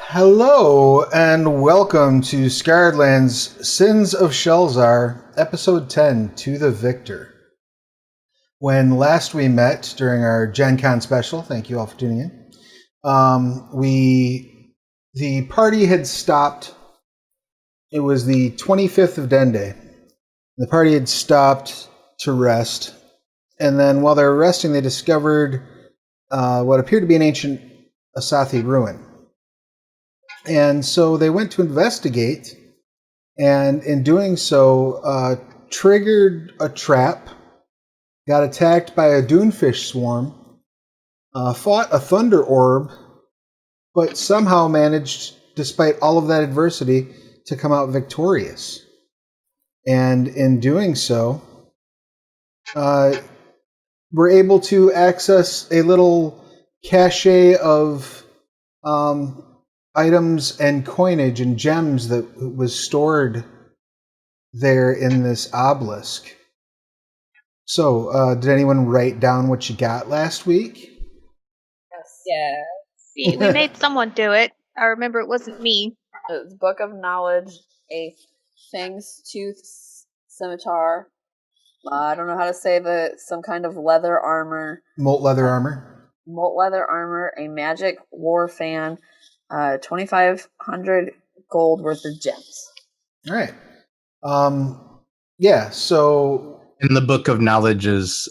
Hello and welcome to Scarredland's Sins of Shelzar, Episode 10, To the Victor. When last we met during our Gen Con special, thank you all for tuning in, the party had stopped. It was the 25th of Dende. The party had stopped to rest, and then while they were resting, they discovered what appeared to be an ancient Asathi ruin. And so they went to investigate, and in doing so, triggered a trap, got attacked by a Dunefish swarm, fought a Thunder Orb, but somehow managed, despite all of that adversity, to come out victorious. And in doing so, we're able to access a little cache of items and coinage and gems that was stored there in this obelisk. So, did anyone write down what you got last week? Yes. We made someone do it. I remember it wasn't me. It was Book of Knowledge, a Fang's Tooth Scimitar. I don't know how to say some kind of leather armor. Molt leather armor. Molt leather armor, a magic war fan, 2,500 gold worth of gems. All right. Yeah, so... In the Book of Knowledge is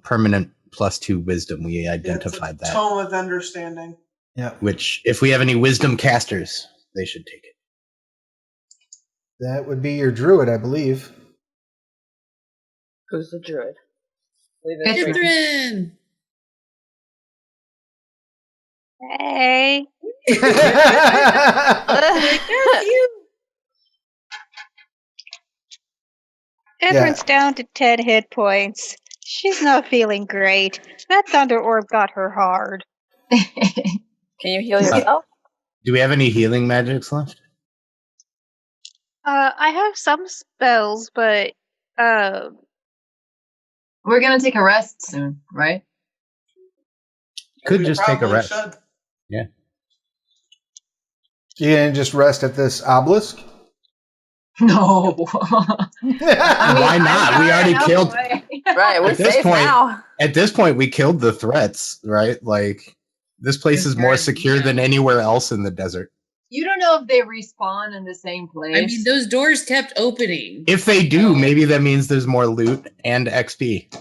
permanent +2 wisdom. We identified that. Tome of Understanding. Yeah. Which, if we have any wisdom casters, they should take it. That would be your druid, I believe. Who's the druid? Catherine! Hey. Catherine's down to 10 hit points. She's not feeling great. That Thunder Orb got her hard. Can you heal yourself? Do we have any healing magics left? I have some spells, but We're gonna take a rest soon, right? Could We just take a probably rest. should. Yeah. You didn't just rest at this obelisk? No. Why not? We already killed... Right, we're At this safe point- now. At this point, we killed the threats, right? Like, this place is more secure than anywhere else in the desert. You don't know if they respawn in the same place. I mean, those doors kept opening. If they do, maybe that means there's more loot and XP.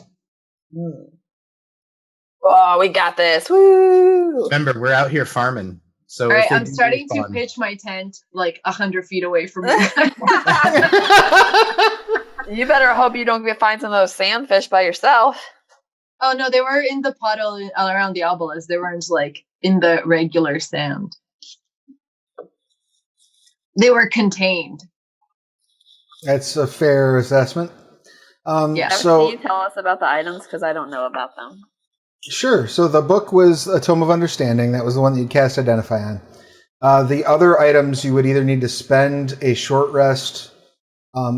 Oh, we got this. Woo! Remember, we're out here farming. So All if right, they I'm do starting to respawn- pitch my tent like 100 feet away from you. You better hope you don't find some of those sandfish by yourself. Oh no, they were in the puddle around the obelisk. They weren't like in the regular sand. They were contained. That's a fair assessment. Yeah. So, Can you tell us about the items? Because I don't know about them. sure. So the book was a Tome of Understanding. That was the one that you cast Identify on. The other items you would either need to spend a short rest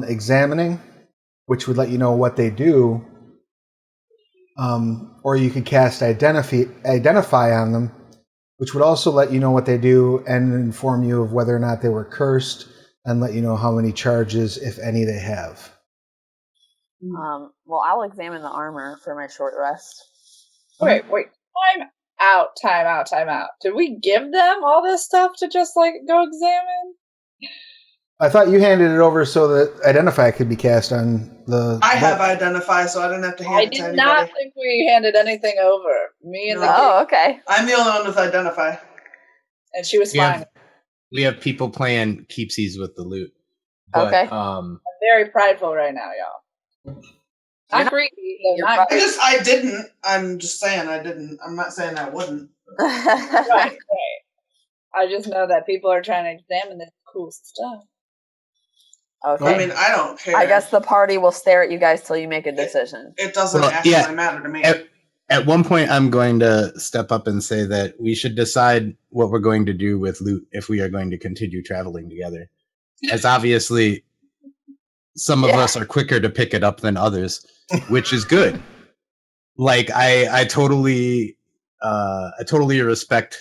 examining, which would let you know what they do, or you could cast Identify on them, which would also let you know what they do and inform you of whether or not they were cursed and let you know how many charges, if any, they have. Well, I'll examine the armor for my short rest. Wait. Time out. Did we give them all this stuff to just, go examine? I thought you handed it over so that Identify could be cast on the... I have Identify, so I didn't have to hand I it to did anybody. not think we handed anything over. Me and the Oh, okay. I'm the only one with Identify. and she was Yeah. fine. We have people playing keepsies with the loot. But, Okay. I'm very prideful right now, y'all. Not greedy. Not greedy. I didn't. I'm just saying I didn't. I'm not saying I wouldn't. Right. I just know that people are trying to examine this cool stuff. Okay. I mean, I don't care. I guess the party will stare at you guys till you make a decision. It doesn't Well, actually yeah. matter to me. At one point, I'm going to step up and say that we should decide what we're going to do with loot if we are going to continue traveling together. As obviously, some of us are quicker to pick it up than others, which is good. Like, I totally respect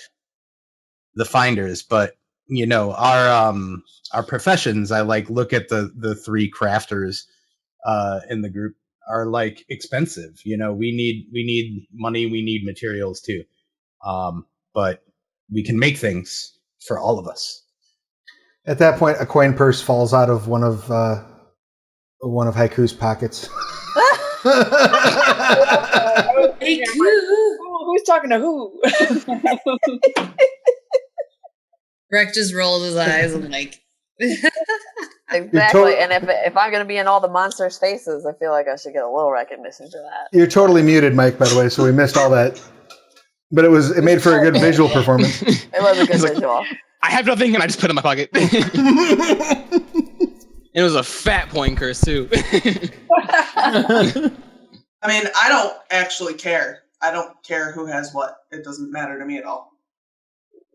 the finders, but our professions. I like look at the three crafters in the group are like expensive. We need money, we need materials too. But we can make things for all of us. At that point, a coin purse falls out of one of Haiku's pockets. Who's talking to who? Breck just rolled his eyes and like. Exactly, and if I'm going to be in all the monsters' faces, I feel like I should get a little recognition for that. You're totally muted, Mike, by the way, so we missed all that. But it made for a good visual performance. It was a good visual. I have nothing, and I just put it in my pocket. It was a fat point curse too. I mean, I don't actually care. I don't care who has what. It doesn't matter to me at all.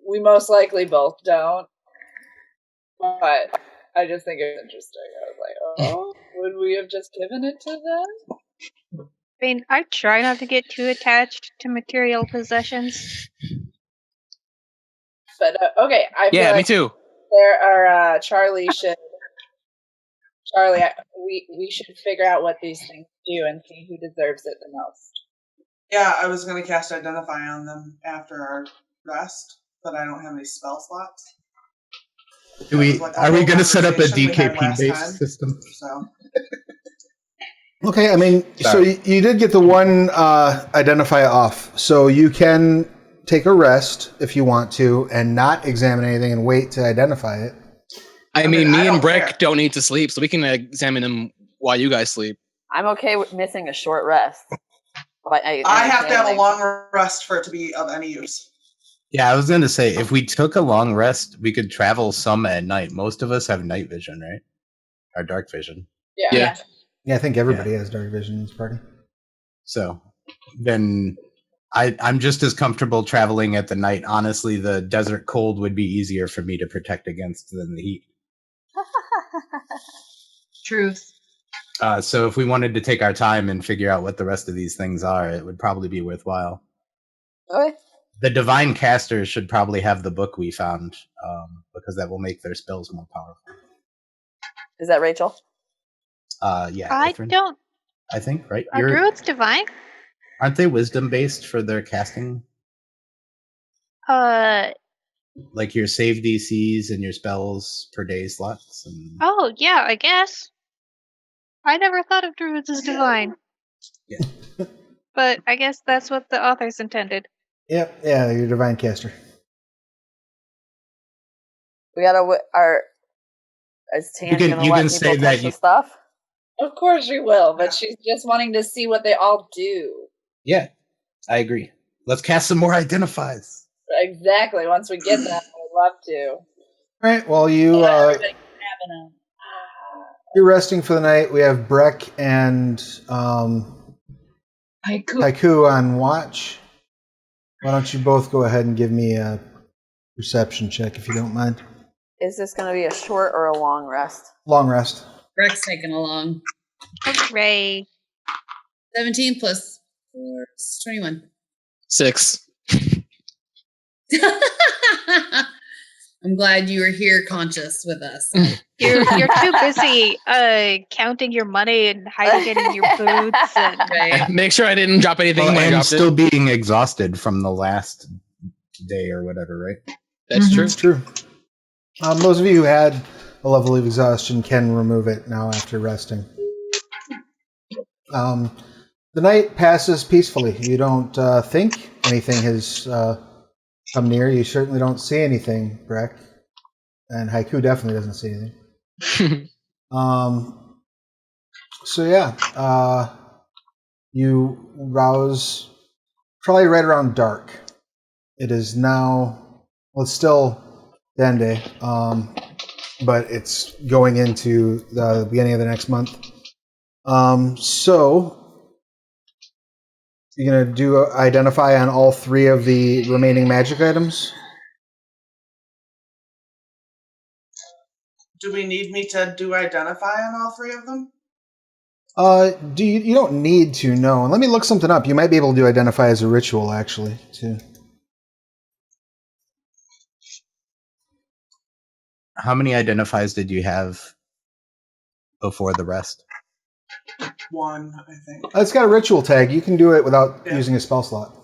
We most likely both don't. But I just think it's interesting. I was like, oh, would we have just given it to them? I mean, I try not to get too attached to material possessions. But okay, I feel like me too. There are Charlie, we should figure out what these things do and see who deserves it the most. Yeah, I was going to cast Identify on them after our rest, but I don't have any spell slots. Are we going to set up a DKP-based system? So. Okay, I mean, so you did get the one Identify off, so you can take a rest if you want to and not examine anything and wait to identify it. I mean, me and Breck don't need to sleep, so we can examine them while you guys sleep. I'm okay with missing a short rest. I have to have a long rest for it to be of any use. Yeah, I was going to say, if we took a long rest, we could travel some at night. Most of us have night vision, right? Or dark vision. Yeah, I think everybody has dark vision in this party. So then I'm just as comfortable traveling at the night. Honestly, the desert cold would be easier for me to protect against than the heat. Truth. So if we wanted to take our time and figure out what the rest of these things are, it would probably be worthwhile. Okay. The divine casters should probably have the book we found, because that will make their spells more powerful. Is that Rachel? Yeah. I don't. I think, right? Are druids divine? Aren't they wisdom based for their casting? Like your save DCs and your spells per day slots. Oh yeah, I guess. I never thought of druids as divine. Yeah. But I guess that's what the authors intended. Yep, yeah, you're a divine caster. We gotta. Is Tan gonna let people touch the stuff? Of course she will, but she's just wanting to see what they all do. Yeah, I agree. Let's cast some more identifies. Exactly. Once we get them, we'd love to. All right. Well, you're resting for the night. We have Breck and Haiku on watch. Why don't you both go ahead and give me a perception check if you don't mind? Is this going to be a short or a long rest? Long rest. Breck's taking along. Hooray. 17 plus 4 is 21. 6. I'm glad you were here conscious with us. You're too busy counting your money and hiding it in your boots. And right. Make sure I didn't drop anything. And still being exhausted from the last day or whatever, right? That's true. It's true. Those of you who had a level of exhaustion can remove it now after resting. The night passes peacefully. You don't think anything has come near. You certainly don't see anything, Breck. And Haiku definitely doesn't see anything. So yeah, you rouse probably right around dark. It is now, well, it's still Dende, but it's going into the beginning of the next month. So you're going to do identify on all 3 of the remaining magic items? Do we need me to do identify on all 3 of them? You don't need to, no. Let me look something up. You might be able to do identify as a ritual, actually, too. How many identifies did you have before the rest? 1, I think. It's got a ritual tag. You can do it without using a spell slot.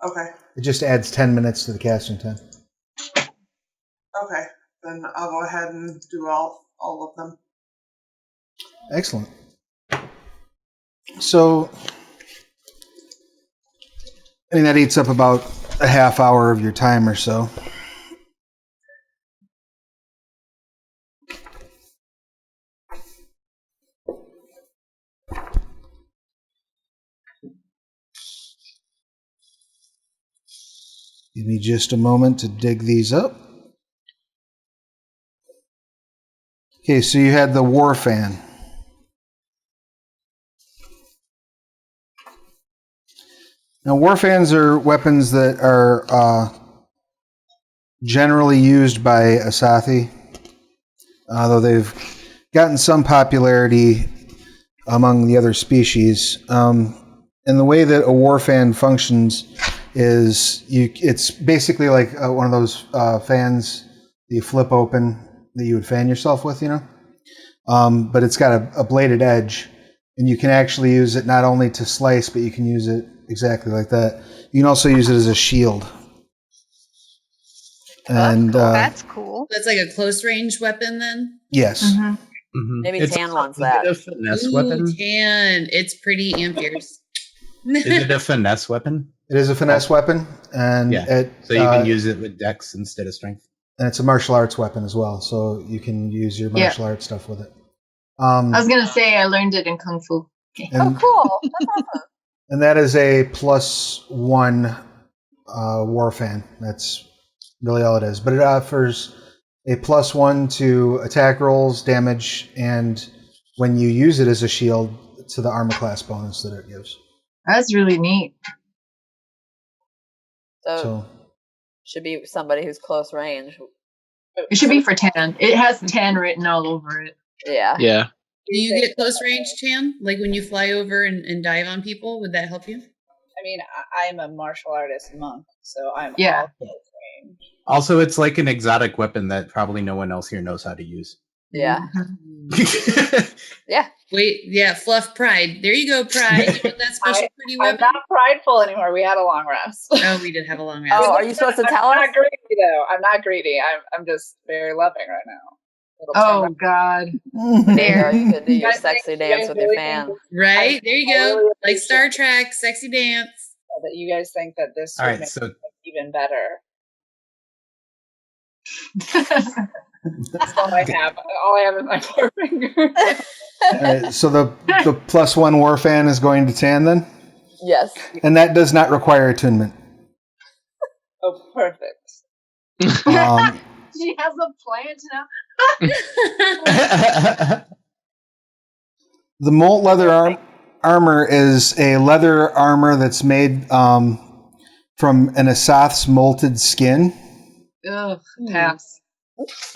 Okay. It just adds 10 minutes to the casting time. Okay. Then I'll go ahead and do all of them. Excellent. So, I mean, that eats up about a half hour of your time or so. Give me just a moment to dig these up. Okay, so you had the war fan. Now, war fans are weapons that are generally used by Asathi, though they've gotten some popularity among the other species. And the way that a war fan functions is it's basically like one of those fans that you flip open that you would fan yourself with, you know? But it's got a bladed edge, and you can actually use it not only to slice, but you can use it exactly like that. You can also use it as a shield. And that's cool. That's like a close range weapon then? Yes. Mm-hmm. Mm-hmm. Maybe Tan wants that. Is it a finesse Ooh, weapon? Tan. It's pretty amperes. Is it a finesse weapon? It is a finesse weapon, and so you can use it with dex instead of strength. And it's a martial arts weapon as well, so you can use your martial arts stuff with it. I was gonna say I learned it in Kung Fu. Okay. And, cool. That's awesome. And that is a +1 war fan. That's really all it is. But it offers a +1 to attack rolls, damage, and when you use it as a shield, to the armor class bonus that it gives. That's really neat. So should be somebody who's close range. It should be for Tan. It has Tan written all over it. Yeah. Yeah. Do you get close range, Tan? Like when you fly over and dive on people? Would that help you? I mean, I'm a martial artist monk, so I'm Yeah. all close range. Also, it's like an exotic weapon that probably no one else here knows how to use. Yeah. Yeah. Wait, yeah, Fluff Pride. There you go, Pride. You got that special pretty I'm weapon? not prideful anymore. We had a long rest. Oh, we did have a long rest. Oh, are you supposed to tell I'm us? not greedy, though. I'm not greedy. I'm just very loving right now. Oh, God. There, you could do your guys sexy think- you dance guys with your really fan. think Right? There you go. really Like Star Trek, sexy dance. that you guys think that this All would right, make so it even better. That's all I have. All I have is my forefinger. All right, so the +1 war fan is going to Tan then? Yes. And that does not require attunement. Oh, perfect. She has a plant now. The molt leather armor is a leather armor that's made from an Asath's molted skin. Ugh, pass.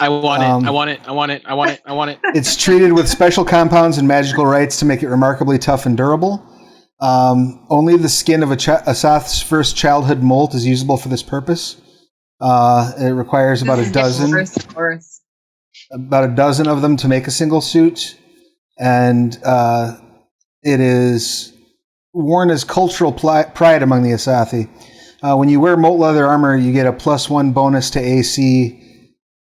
I want it. I want it. I want it. I want it. I want it. It's treated with special compounds and magical rites to make it remarkably tough and durable. Only the skin of Asath's first childhood molt is usable for this purpose. It requires about a dozen of them to make a single suit, and it is worn as cultural pride among the Asathi. When you wear molt leather armor, you get a +1 bonus to AC,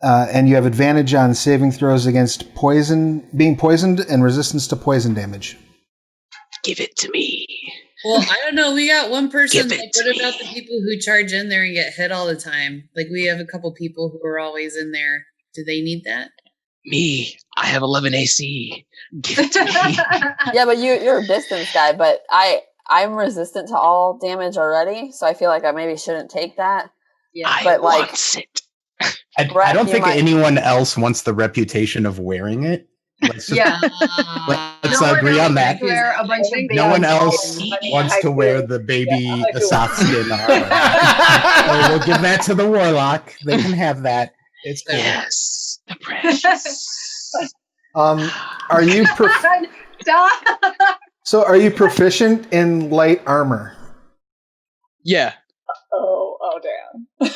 and you have advantage on saving throws against being poisoned and resistance to poison damage. Give it to me. Well, I don't know. We got one person. Give it Like, to what about me. the people who charge in there and get hit all the time? Like, we have a couple people who are always in there. Do they need that? Me. I have 11 AC. Give it to me. Yeah, but you're a distance guy, but I'm resistant to all damage already, so I feel like I maybe shouldn't take that. Yeah. I But, like, want it. I don't you think might- anyone else wants the reputation of wearing it. Let's just, Yeah. let's No one agree else on that. can wear a bunch of No No one baby else dolls. wants to wear the baby Yeah, I do. soft skin armor. So we'll give that to the warlock. They can have that. It's cool. Yes. The precious. Are you Stop. so? Are you proficient in light armor? Oh damn.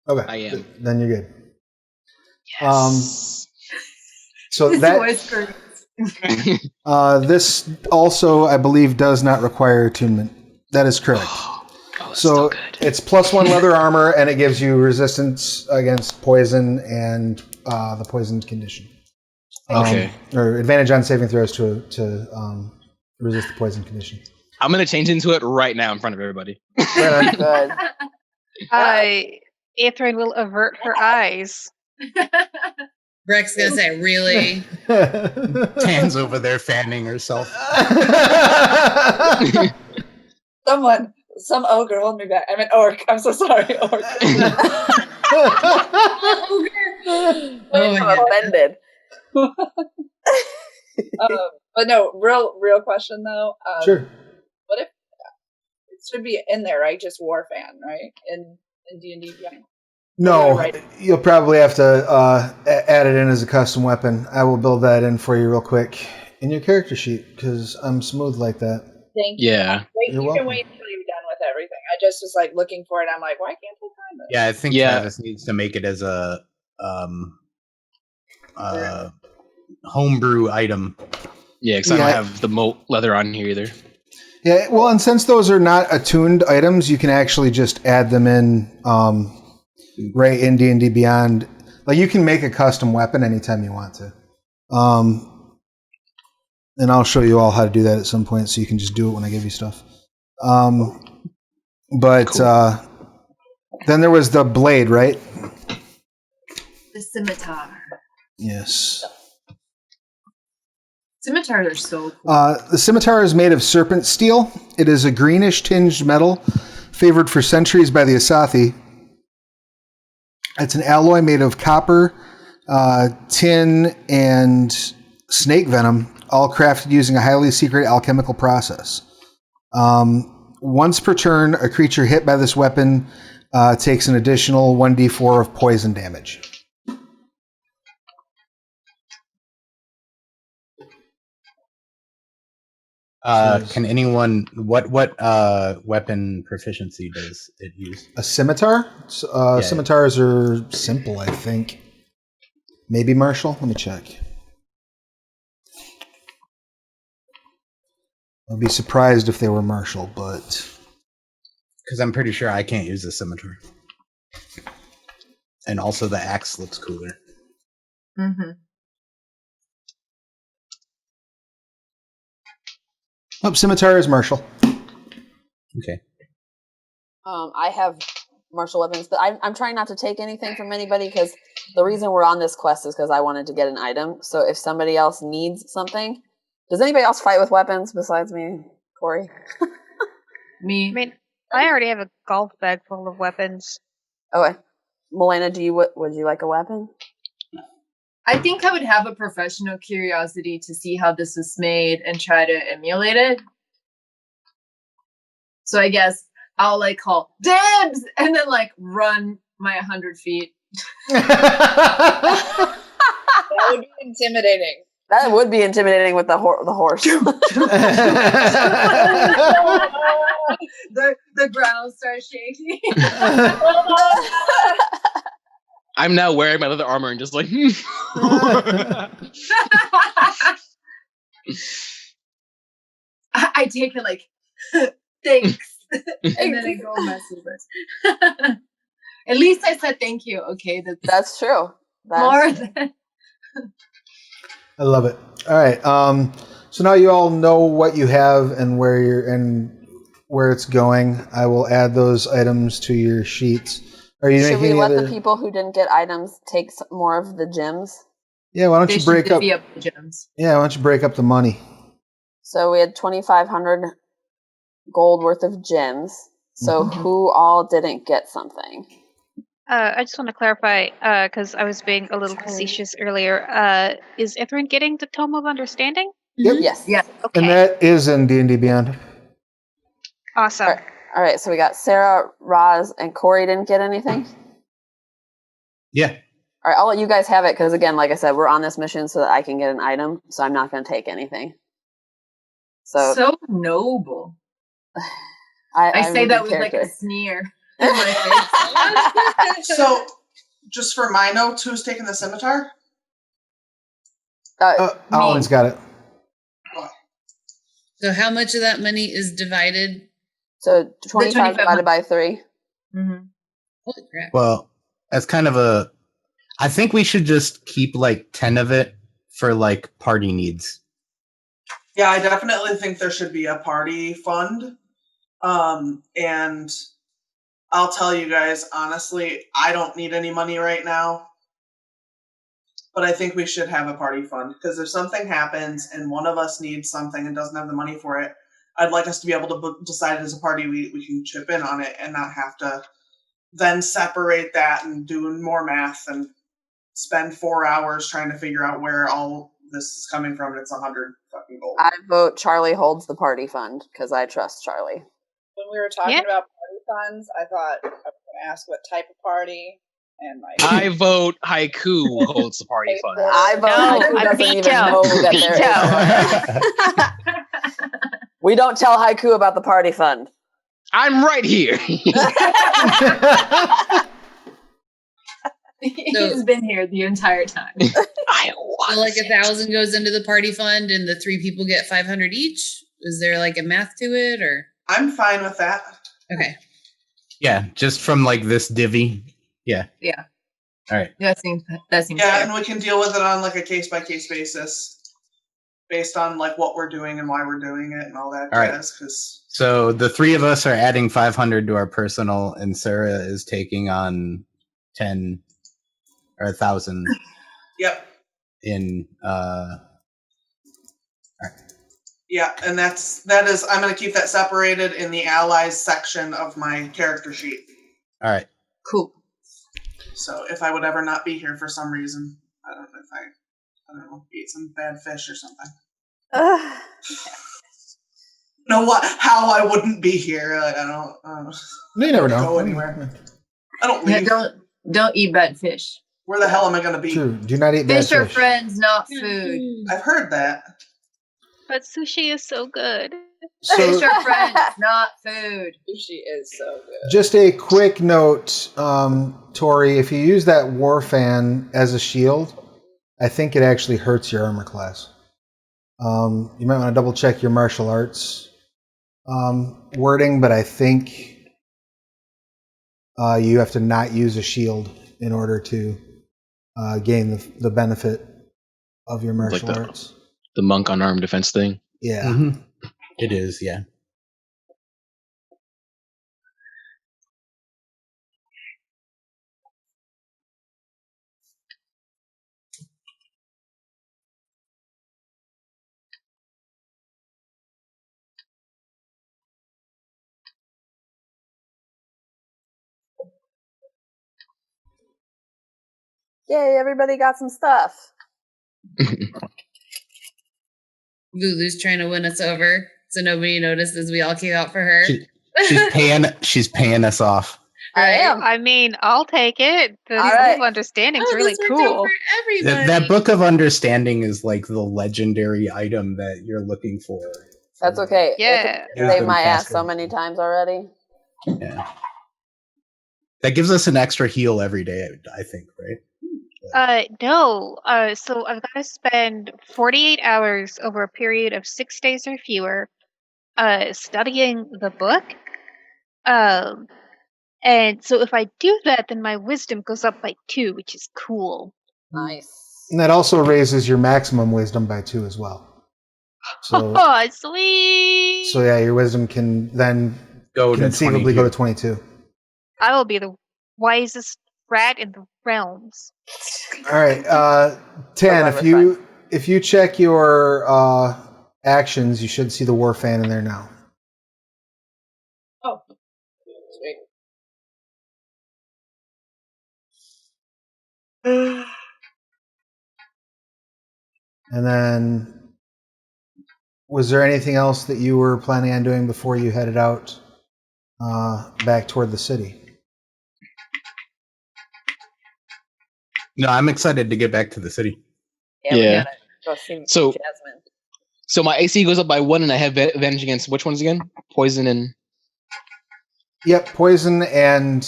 Okay, I am. Then you're good. Yes. So His that voice hurts. this also, I believe, does not require attunement. That is correct. That's So still good. it's +1 leather armor, and it gives you resistance against poison and the poisoned condition. Okay. Or advantage on saving throws to resist the poison condition. I'm gonna change into it right now in front of everybody. Right on. Good. Atherin will avert her eyes. Breck's gonna say, really? Tan's over there fanning herself. Some ogre, hold me back. I mean, orc. I'm so sorry, orc. Oh, I'm offended. But no, real question though. Sure. What if it should be in there, right? Just war fan, right? In D&D. Yeah. No, Right. you'll probably have to add it in as a custom weapon. I will build that in for you real quick in your character sheet because I'm smooth like that. Thank you. Yeah. Wait, You're you welcome. can wait until you're done with everything. I just was like looking for it. I'm like, why can't I find it? Yeah, I think Yeah. Travis needs to make it as a homebrew item. Yeah, because I don't have the moat leather on here either. Yeah, well, and since those are not attuned items, you can actually just add them in right in D&D Beyond. Like you can make a custom weapon anytime you want to. And I'll show you all how to do that at some point, so you can just do it when I give you stuff. But then there was the blade, right? The scimitar. Yes. Scimitars are so cool. The scimitar is made of serpent steel. It is a greenish tinged metal, favored for centuries by the Asathi. It's an alloy made of copper, tin, and snake venom, all crafted using a highly secret alchemical process. Once per turn, a creature hit by this weapon takes an additional 1d4 of poison damage. Can anyone what weapon proficiency does it use? A scimitar? Scimitars are simple, I think. Maybe martial? Let me check. I'd be surprised if they were martial, but... Because I'm pretty sure I can't use the scimitar. And also the axe looks cooler. Mm-hmm. Oh, scimitar is martial. Okay. I have martial weapons, but I'm trying not to take anything from anybody because the reason we're on this quest is because I wanted to get an item. So if somebody else needs something, does anybody else fight with weapons besides me, Corey? Me. I mean, I already have a golf bag full of weapons. Okay, Milena, would you like a weapon? I think I would have a professional curiosity to see how this was made and try to emulate it. So I guess I'll like call dibs and then like run my 100 feet. That would be intimidating. That would be intimidating with the horse. The ground starts shaking. I'm now wearing my leather armor and just like. I take it like, thanks. And then I go messy. At least I said thank you. Okay, that's true. More than. I love it. All right. So now you all know what you have and where it's going. I will add those items to your sheets. Are you Should we making let other... the people who didn't get items take more of the gems? Yeah. Why don't you break up? The gems. Yeah. Why don't you break up the money? So we had 2,500 gold worth of gems. So who all didn't get something? I just want to clarify, because I was being a little facetious earlier. Is Ithrin getting the Tome of Understanding? Yep. Yes. Yeah. Okay. And that is in D&D Beyond. Awesome. All right, so we got Sarah, Roz, and Corey didn't get anything? Yeah. All right, I'll let you guys have it, because again, like I said, we're on this mission so that I can get an item, so I'm not going to take anything. So noble. I say that with like a sneer. So, just for my notes, who's taking the scimitar? Alan's got it. So how much of that money is divided? So 25 divided by 3. Mm-hmm. Holy crap. Well, as kind of a... I think we should just keep like 10 of it for like party needs. Yeah, I definitely think there should be a party fund. And I'll tell you guys, honestly, I don't need any money right now. But I think we should have a party fund. Because if something happens and one of us needs something and doesn't have the money for it, I'd like us to be able to decide as a party we can chip in on it and not have to then separate that and do more math and spend 4 hours trying to figure out where all this is coming from. And it's 100 fucking gold. I vote Charlie holds the party fund because I trust Charlie. When we were talking about party funds, I thought I was going to ask what type of party. And like, I vote Haiku holds the party fund. I vote Haiku doesn't even know that there is. We don't tell Haiku about the party fund. I'm right here. He's been here the entire time. So like 1,000 goes into the party fund and the 3 people get 500 each? Is there like a math to it or? I'm fine with that. Okay. Yeah, just from like this divvy. Yeah. Yeah. All right. That seems Yeah, fair. and we can deal with it on like a case-by-case basis based on like what we're doing and why we're doing it and all that. All right. Because So the 3 of us are adding 500 to our personal, and Sarah is taking on 10 or 1,000. Yep. In Yeah, and that is I'm going to keep that separated in the allies section of my character sheet. All right. Cool. So if I would ever not be here for some reason, I don't know if I don't know, eat some bad fish or something. Know what? How I wouldn't be here? I don't. You never know. Go anywhere. I don't leave. Don't eat bad fish. Where the hell am I going to be? True. Do not eat bad Fish are fish. friends, not food. I've heard that. But sushi is so good. So, Fish are friends, not food. sushi is so good. just a quick note, Tori, if you use that war fan as a shield, I think it actually hurts your armor class. You might want to double check your martial arts wording, but I think you have to not use a shield in order to gain the benefit of your martial Like arts. The monk unarmed defense thing. Yeah. Mm-hmm. It is, yeah. Yay, everybody got some stuff. Lulu's trying to win us over so nobody notices we all came out for her. She's paying us off. I am. I mean, I'll take it. The All Book right. of Understanding's Oh, really this worked out cool. for everybody. That book of understanding is like the legendary item that you're looking for. That's okay. Yeah. It saved my ass Faster. so many times already. Yeah. That gives us an extra heal every day, I think, right? No. So I've got to spend 48 hours over a period of 6 days or fewer, studying the book. And so if I do that, then my wisdom goes up by 2, which is cool. Nice. And that also raises your maximum wisdom by 2 as well. So, Oh, sweet! so yeah, your wisdom can then Go to conceivably 22. go to 22. I will be the wisest rat in the realms. All right, 10. If you check your actions, you should see the war fan in there now. Oh, sweet. And then, was there anything else that you were planning on doing before you headed out back toward the city? No, I'm excited to get back to the city. Yeah. We Yeah. gotta go see So- Jasmine. So my AC goes up by 1, and I have advantage against which ones again? Poison and Yep, poison and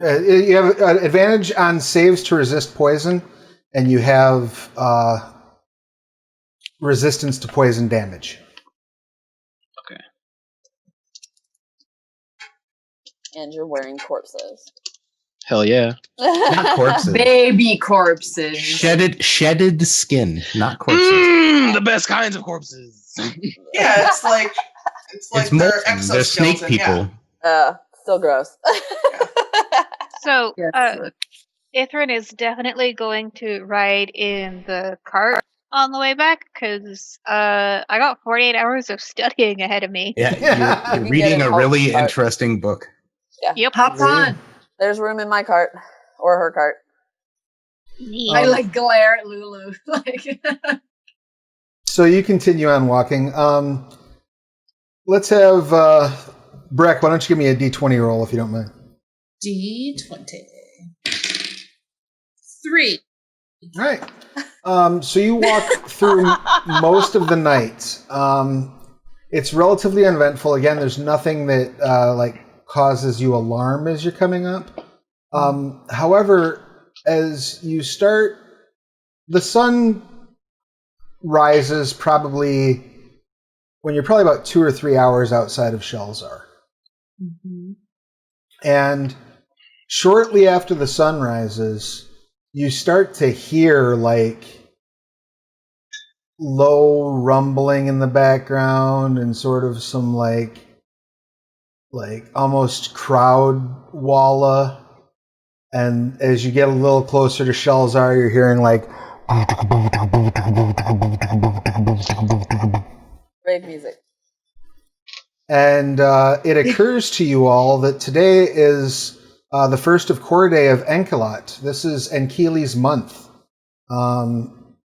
You have an advantage on saves to resist poison, and you have resistance to poison damage. Okay. And you're wearing corpses. Hell yeah. Not corpses. Baby corpses. Shedded skin, not corpses. The best kinds of corpses. Yeah, it's like It's they're molten. They're exoskeleton. snake people. Yeah. Still gross. So, Yes. Ithrin is definitely going to ride in the cart on the way back because I got 48 hours of studying ahead of me. Yeah, You you're can reading get a an really alt cart. interesting book. Yep. Hop on. There's room in my cart or her cart. I like glare at Lulu. Like So you continue on walking. Let's have Breck. Why don't you give me a D20 roll if you don't mind? D20. 3. All right. So you walk through most of the night. It's relatively uneventful. Again, there's nothing that like causes you alarm as you're coming up. However, as you start, the sun rises probably when you're probably about 2 or 3 hours outside of Shelzar. Mm-hmm. And shortly after the sun rises, you start to hear like low rumbling in the background and sort of some like almost crowd walla. And as you get a little closer to Shelzar, you're hearing like Rave music. And it occurs to you all that today is the first of core day of Enkilot. This is Enkili's month.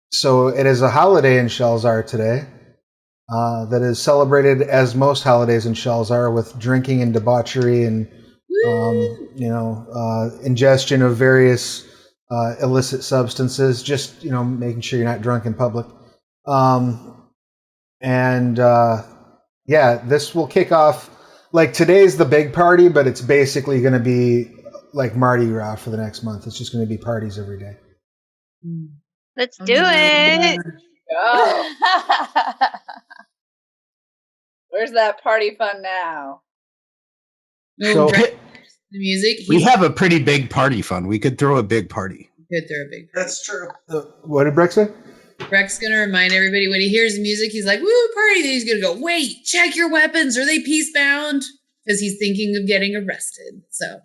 So it is a holiday in Shelzar today that is celebrated as most holidays in Shelzar with drinking and debauchery and ingestion of various illicit substances, just making sure you're not drunk in public. This will kick off. Like today's the big party, but it's basically going to be like Mardi Gras for the next month. It's just going to be parties every day. Let's do it. Go. Where's that party fun now? So- The music. We have a pretty big party fund. We could throw a big party. Could throw a big. That's true. What did Breck say? Breck's gonna remind everybody when he hears music, he's like, "Woo, party!" Then he's gonna go, "Wait, check your weapons. Are they peace bound?" Because he's thinking of getting arrested. So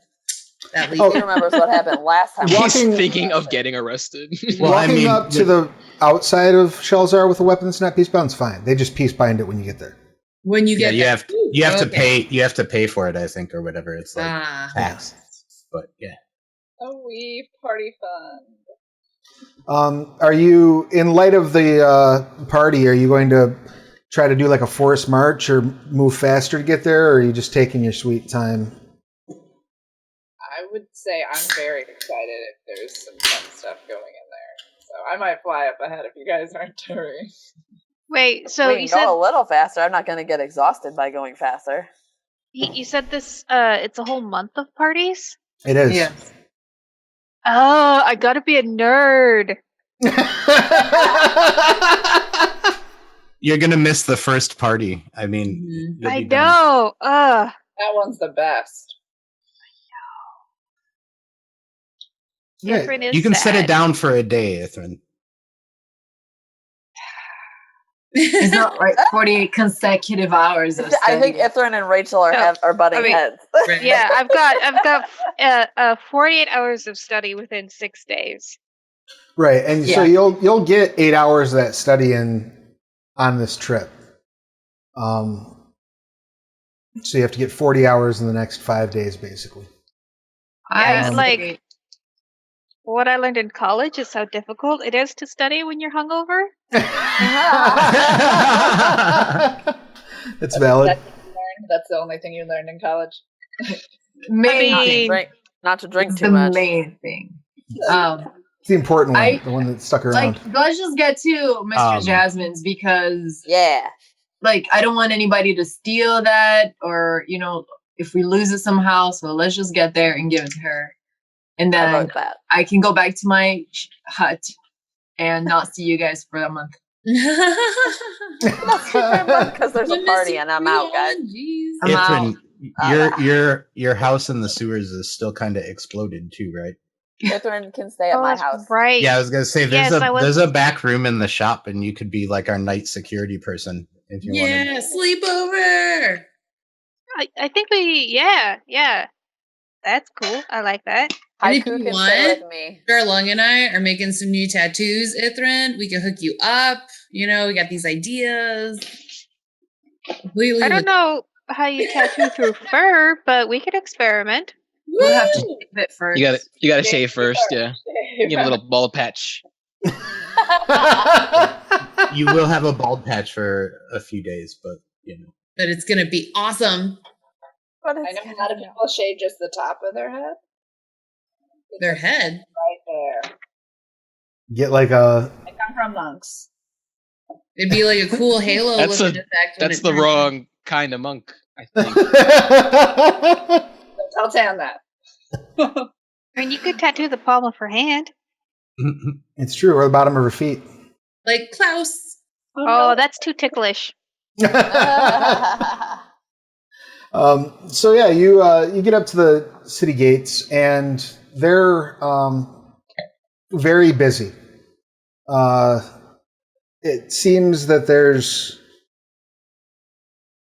that leads. He remembers what happened last time. He's Walking- thinking of getting arrested. Well, I Walking mean, up to the outside of Shelzar with a weapon that's not peace bound is fine. They just peace bind it when you get there. When you Yeah, get you there. have you have to Okay. pay. You have to pay for it, I think, or whatever. It's like tax. But yeah. A wee party fun. Are you, in light of the party, are you going to try to do like a forced march or move faster to get there, or are you just taking your sweet time? I would say I'm very excited if there's some fun stuff going in there. So I might fly up ahead if you guys aren't hurrying. Wait, so we you can said go a little faster. I'm not going to get exhausted by going faster. you said this it's a whole month of parties? It is. Yeah. Oh, I gotta be a nerd. You're gonna miss the first party. I mean, Mhm. you'll I be done. know. That one's the best. Yeah, Ithrin is You can set it sad. down for a day, Ithrin. It's not like 48 consecutive hours of I think studying. Ithrin and Rachel are, No, are butting I mean- heads. Right. Yeah, I've got 48 hours of study within 6 days. right, and so Yeah. you'll get 8 hours of that study in on this trip. So you have to get 40 hours in the next 5 days, basically. Yeah, I like what I learned in college is how difficult it is to study when you're hungover. That's valid. That's the only thing you learned in college. main I thing. mean- Not to drink It's too the much. main thing. It's the important one, the one that stuck around. Like, let's just get to Mr. Jasmine's because, Yeah. like, I don't want anybody to steal that or, if we lose it somehow, so let's just get there and give it to her. And I then wrote that. I can go back to my hut and not see you guys for a month. That's because there's a party and I'm out, guys. Jeez. I'm Ithrin, out. your house in the sewers is still kind of exploded too, right? Catherine can stay at my that's house. right. Yeah, I was gonna say Yes, I was- there's a back room in the shop, and you could be like our night security person if you wanted. Yeah, sleepover. I think yeah. That's cool. I like that. And if Haiku you can stay want, with me. Darlung and I are making some new tattoos, Ithrin. We can hook you up. You know, we got these ideas. Completely I don't know how you tattoo through fur, but we could experiment. We'll have to Woo! shave it first. You gotta shave first, yeah. Give a little bald patch. You will have a bald patch for a few days, but you know. But it's gonna be awesome. But I it's know a lot of people shave just the top of their head. Their head. Right there. Get like a. I come from monks. It'd be like a cool halo That's looking a- effect. when That's it the turns wrong kind of monk, I think. I'll tan that. I mean, you could tattoo the palm of her hand. It's true, or the bottom of her feet. like Klaus. Oh, that's too ticklish. So yeah, you get up to the city gates, and they're very busy. It seems that there's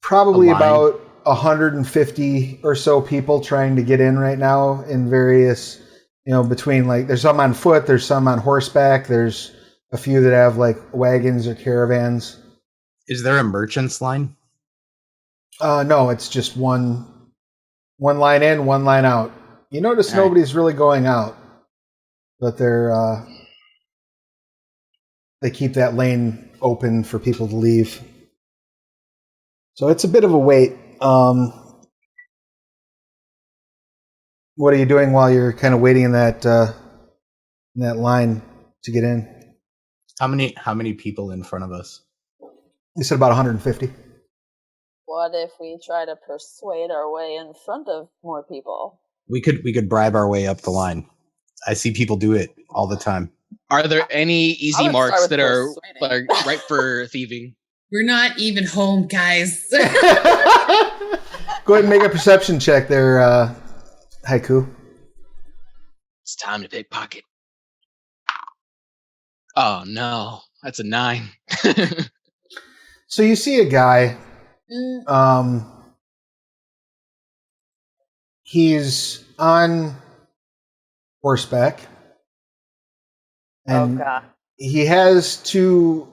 probably A line. about 150 or so people trying to get in right now in various, between like there's some on foot, there's some on horseback, there's a few that have like wagons or caravans. Is there a merchant's line? No, it's just one line in, one line out. You notice All right. nobody's really going out, but they keep that lane open for people to leave. So it's a bit of a wait. What are you doing while you're kind of waiting in that line to get in? How many people in front of us? You said about 150. What if we try to persuade our way in front of more people? We could bribe our way up the line. I see people do it all the time. Are there any I easy would start marks with that are persuading. ripe for thieving? We're not even home, guys. Go ahead and make a perception check there, Haiku. It's time to pickpocket. Oh no, that's a 9. So you see a guy. He's on horseback, and God. he has 2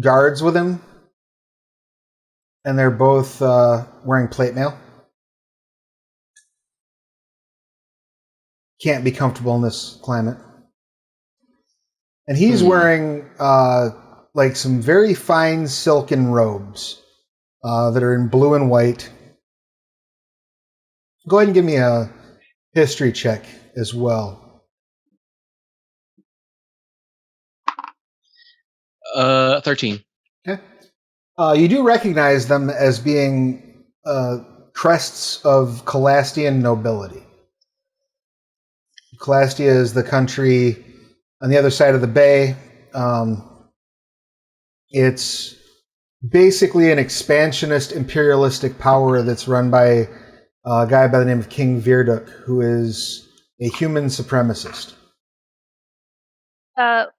guards with him, and they're both wearing plate mail. Can't be comfortable in this climate. And he's wearing like some very fine silken robes that are in blue and white. Go ahead and give me a history check as well. 13. Okay. You do recognize them as being crests of Calastian nobility. Calastia is the country on the other side of the bay. It's basically an expansionist imperialistic power that's run by a guy by the name of King Virduk, who is a human supremacist.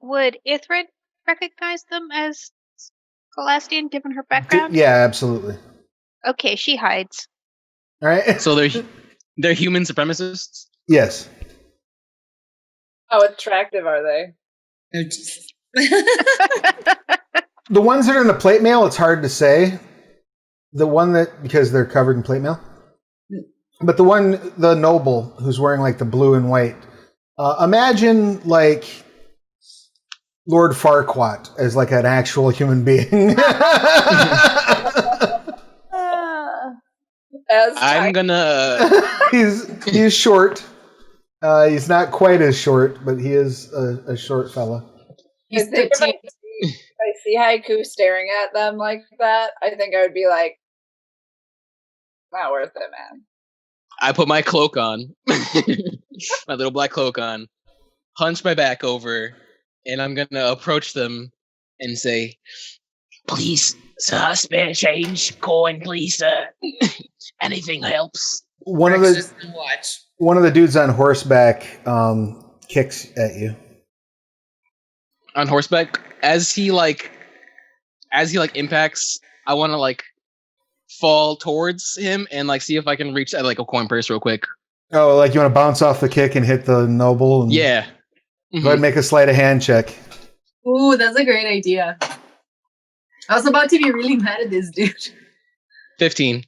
Would Ithrid recognize them as Calastian, given her background? Yeah, absolutely. Okay, she hides. All right. So they're human supremacists? Yes. How attractive are they? Oh, Jesus. The ones that are in the plate mail, it's hard to say. The one that, because they're covered in plate mail. But the noble who's wearing like the blue and white, imagine like Lord Farquaad as like an actual human being. I'm gonna. He's short. He's not quite as short, but he is a short fella. I think if I see Haiku staring at them like that, I think I would be like, not worth it, man. I put my cloak on, my little black cloak on, hunch my back over, and I'm gonna approach them and say, "Please, sir, spare change, coin, please, sir. Anything helps." One of Rex the just gonna watch. one of the dudes on horseback kicks at you. On horseback, as he impacts, I want to like fall towards him and like see if I can reach like a coin purse real quick. Oh, like you want to bounce off the kick and hit the noble? And Yeah. Go ahead and make a sleight of hand check. Ooh, that's a great idea. I was about to be really mad at this dude. 15.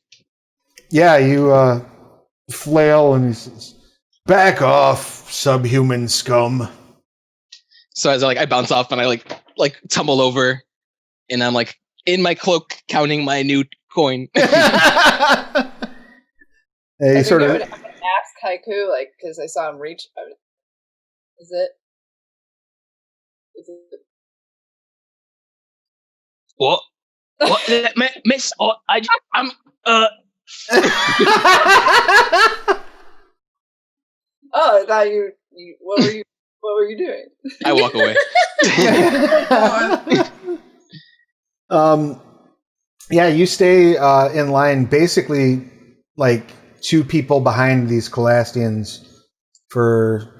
Yeah, you flail and he says, "Back off, subhuman scum." So as I bounce off and I like tumble over, and I'm like in my cloak counting my new coin. Yeah, you sort of. I would ask Haiku, like, because I saw him reach. Is it? What? Miss? Oh, I'm. Oh, I thought you. What were you doing? I walk away. Yeah, you stay in line, basically like two people behind these Colastians for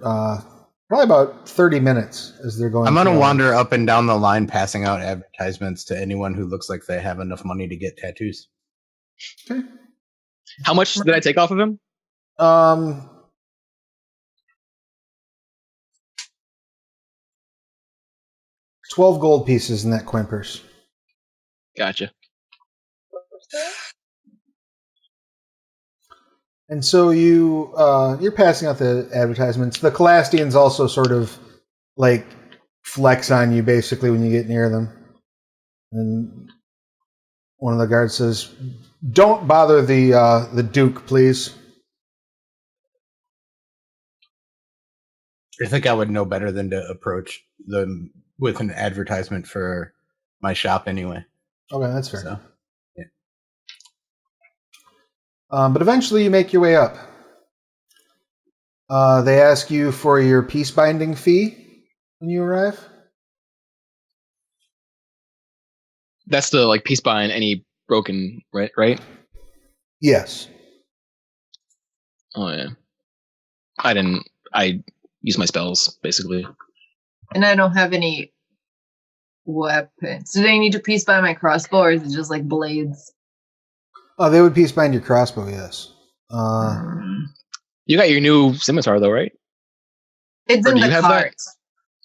probably about 30 minutes as they're going. I'm going to through. wander up and down the line passing out advertisements to anyone who looks like they have enough money to get tattoos. Okay. How much did I take off of him? 12 gold pieces in that coin purse. Gotcha. And so you're passing out the advertisements. The Colastians also sort of like flex on you basically when you get near them. And one of the guards says, "Don't bother the Duke, please." I think I would know better than to approach them with an advertisement for my shop anyway. Okay, that's fair. So, yeah. But eventually you make your way up. They ask you for your peace binding fee when you arrive. That's the like peace bind any broken, right? Yes. Oh yeah. I use my spells basically. And I don't have any weapons. Do they need to piece by my crossbow, or is it just like blades? Oh, they would peace bind your crossbow, yes. You got your new scimitar though, right? It's Or in do you the have cart.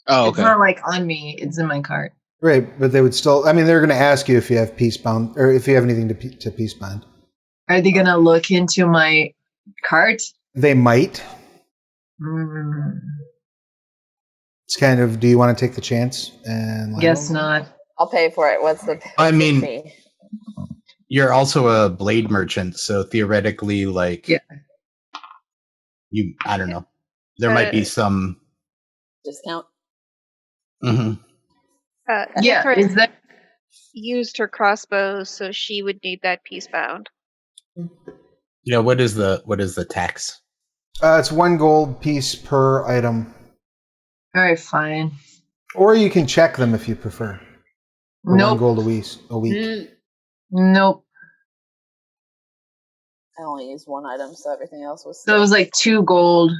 Oh, It's okay. not like on me. It's in my cart. Right, but they would still. I mean, they're going to ask you if you have peace bound or if you have anything to peace bind. Are they gonna look into my cart? They might. It's kind of. Do you want to take the chance? And Guess not. I'll pay for it. What's the I mean, fee? you're also a blade merchant, so theoretically, like, Yeah. I don't know. There might be some Discount? Mhm. Yeah, Catherine is that used her crossbow, so she would need that piece bound. Yeah, what is the tax? It's 1 gold piece per item, all right? Fine. or you can check them if you prefer. For 1 Nope. gold a week. Nope. I only used one item, so everything else was. So it was like 2 gold.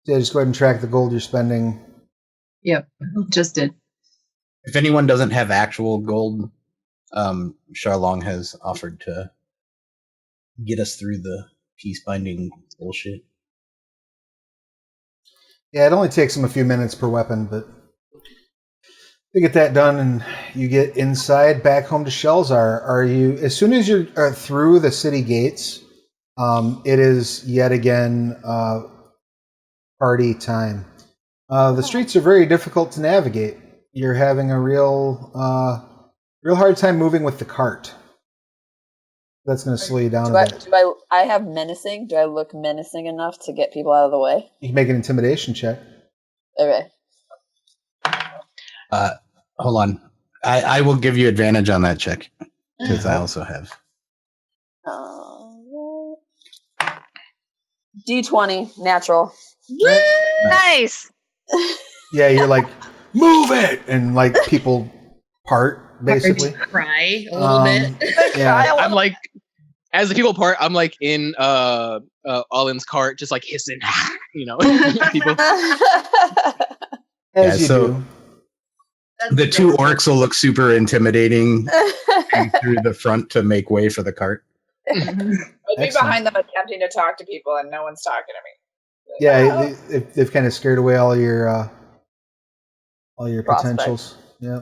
Yeah, just go ahead and track the gold you're spending. Yep, just did. If anyone doesn't have actual gold, Charlong has offered to get us through the peace binding bullshit. Yeah, it only takes them a few minutes per weapon, but you get that done and you get inside back home to Shelzar. Are you, as soon as you're through the city gates, it is yet again party time. The streets are very difficult to navigate. You're having a real hard time moving with the cart. That's going to slow you down a bit. I have menacing. Do I look menacing enough to get people out of the way? You can make an intimidation check. Okay. Hold on. I will give you advantage on that check because I also have. D20 natural. Woo! Nice. Yeah, you're like, move it, and like people part basically. Cry a little bit. Yeah, I'm like, as the people part, I'm like in Allin's cart, just like hissing, people. as you so- do. The two orcs will look super intimidating through the front to make way for the cart. I'd be Excellent. behind them attempting to talk to people, and no one's talking to me. Yeah, they've kind of scared away all your Prospects. potentials. Yeah.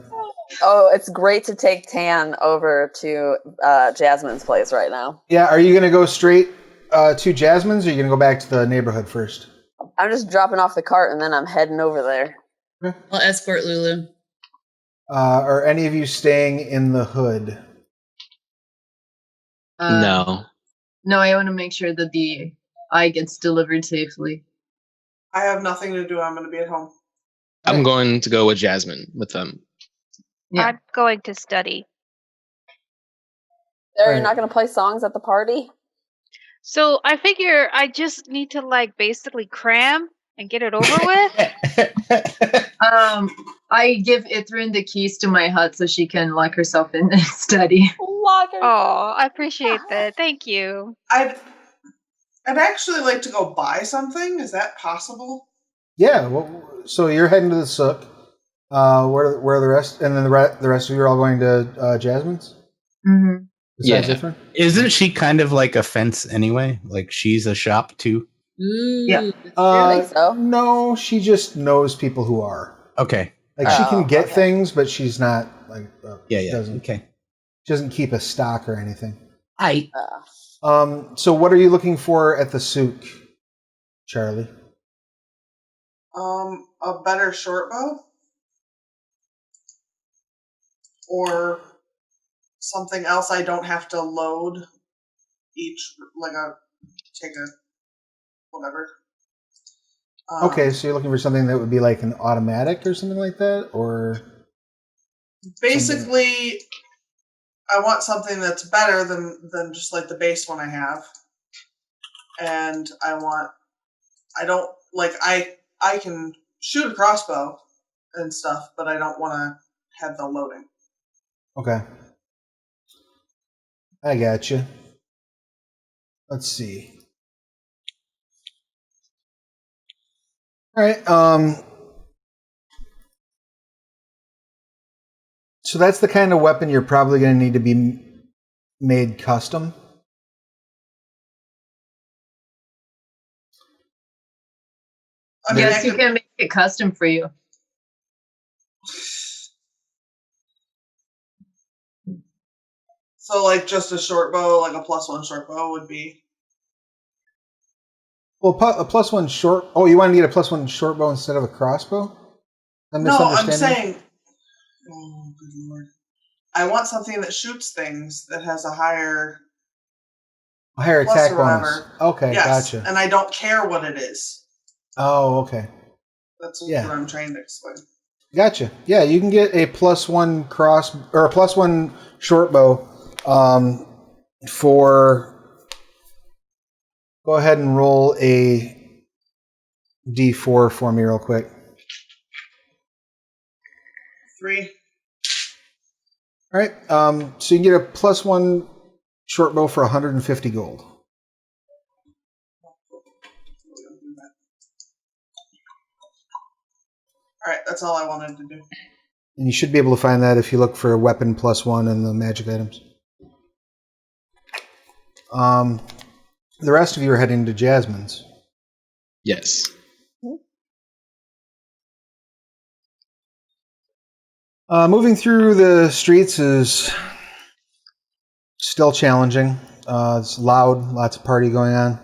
Oh, it's great to take Tan over to Jasmine's place right now. Yeah. Are you gonna go straight to Jasmine's, or are you gonna go back to the neighborhood first? I'm just dropping off the cart and then I'm heading over there. I'll escort Lulu. Are any of you staying in the hood? No. No, I want to make sure that the eye gets delivered safely. I have nothing to do. I'm going to be at home. I'm going to go with Jasmine with them. Yeah. I'm going to study. There, Right. you're not going to play songs at the party? So I figure I just need to basically cram and get it over with. I give Ithrin the keys to my hut so she can lock herself in and study. Oh, I appreciate that. Thank you. I'd actually like to go buy something. Is that possible? Yeah. Well, so you're heading to the sook. Where are the rest? And then the rest of you are all going to Jasmine's. Mm-hmm. Besides Yeah. Ifrin? Isn't she kind of like a fence anyway? Like she's a shop too? Ooh. Yeah. I think so. No, she just knows people who are. Okay. Like she can get okay. things, but she's not like. Yeah, She yeah. doesn't. Okay. She doesn't keep a stock or anything. I So what are you looking for at the souk, Charlie? A better short bow? Or something else I don't have to load each, take a, whatever. Okay, so you're looking for something that would be like an automatic or something like that, or Basically, I want something that's better than just like the base one I have. And I can shoot a crossbow and stuff, but I don't want to have the loading. okay. I got you. Let's see. All right. So that's the kind of weapon you're probably going to need to be made custom. I mean, Yes, you can make it custom for you. So like just a short bow, like a +1 short bow would be. Well, a +1 short. Oh, you want to get a +1 short bow instead of a crossbow? No, I'm misunderstanding? saying. Oh, good lord! I want something that shoots things that has a higher A higher plus attack or bonus. whatever. Okay, Yes, gotcha. and I don't care what it is. Oh, okay. That's Yeah. what I'm trying to explain. Gotcha. Yeah, you can get a +1 cross or a +1 short bow for. Go ahead and roll a d4 for me real quick. 3. All right. So you can get a +1 short bow for 150 gold. All right, that's all I wanted to do. And you should be able to find that if you look for weapon +1 in the magic items. The rest of you are heading to Jasmine's. Yes. Moving through the streets is still challenging. It's loud, lots of party going on.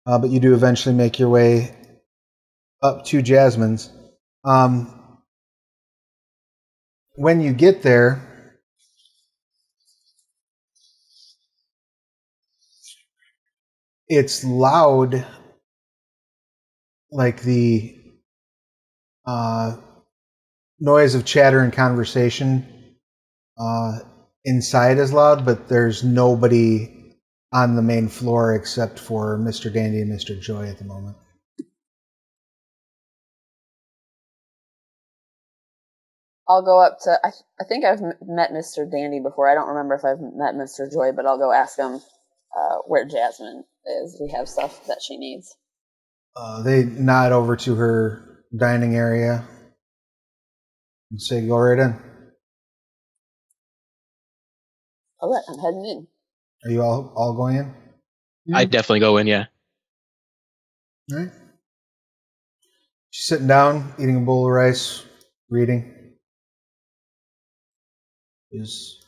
But you do eventually make your way up to Jasmine's. When you get there, it's loud, like the noise of chatter and conversation inside is loud, but there's nobody on the main floor except for Mr. Dandy and Mr. Joy at the moment. I'll go up to. I think I've met Mr. Dandy before. I don't remember if I've met Mr. Joy, but I'll go ask him where Jasmine is. We have stuff that she needs. They nod over to her dining area and say, "Go right in." All right, I'm heading in. Are you all going in? I'd definitely go in, yeah. All right. She's sitting down, eating a bowl of rice, reading. Is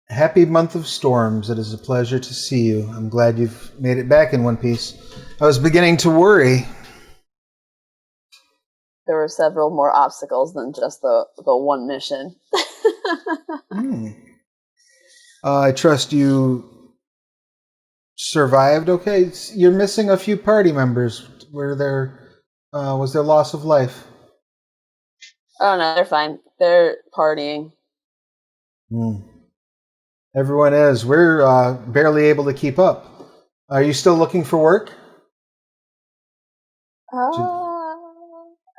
happy month of storms. It is a pleasure to see you. I'm glad you've made it back in one piece. I was beginning to worry. There were several more obstacles than just the one mission. I trust you survived okay. You're missing a few party members. Was there loss of life? Oh no, they're fine. They're partying. Everyone is. We're barely able to keep up. Are you still looking for work?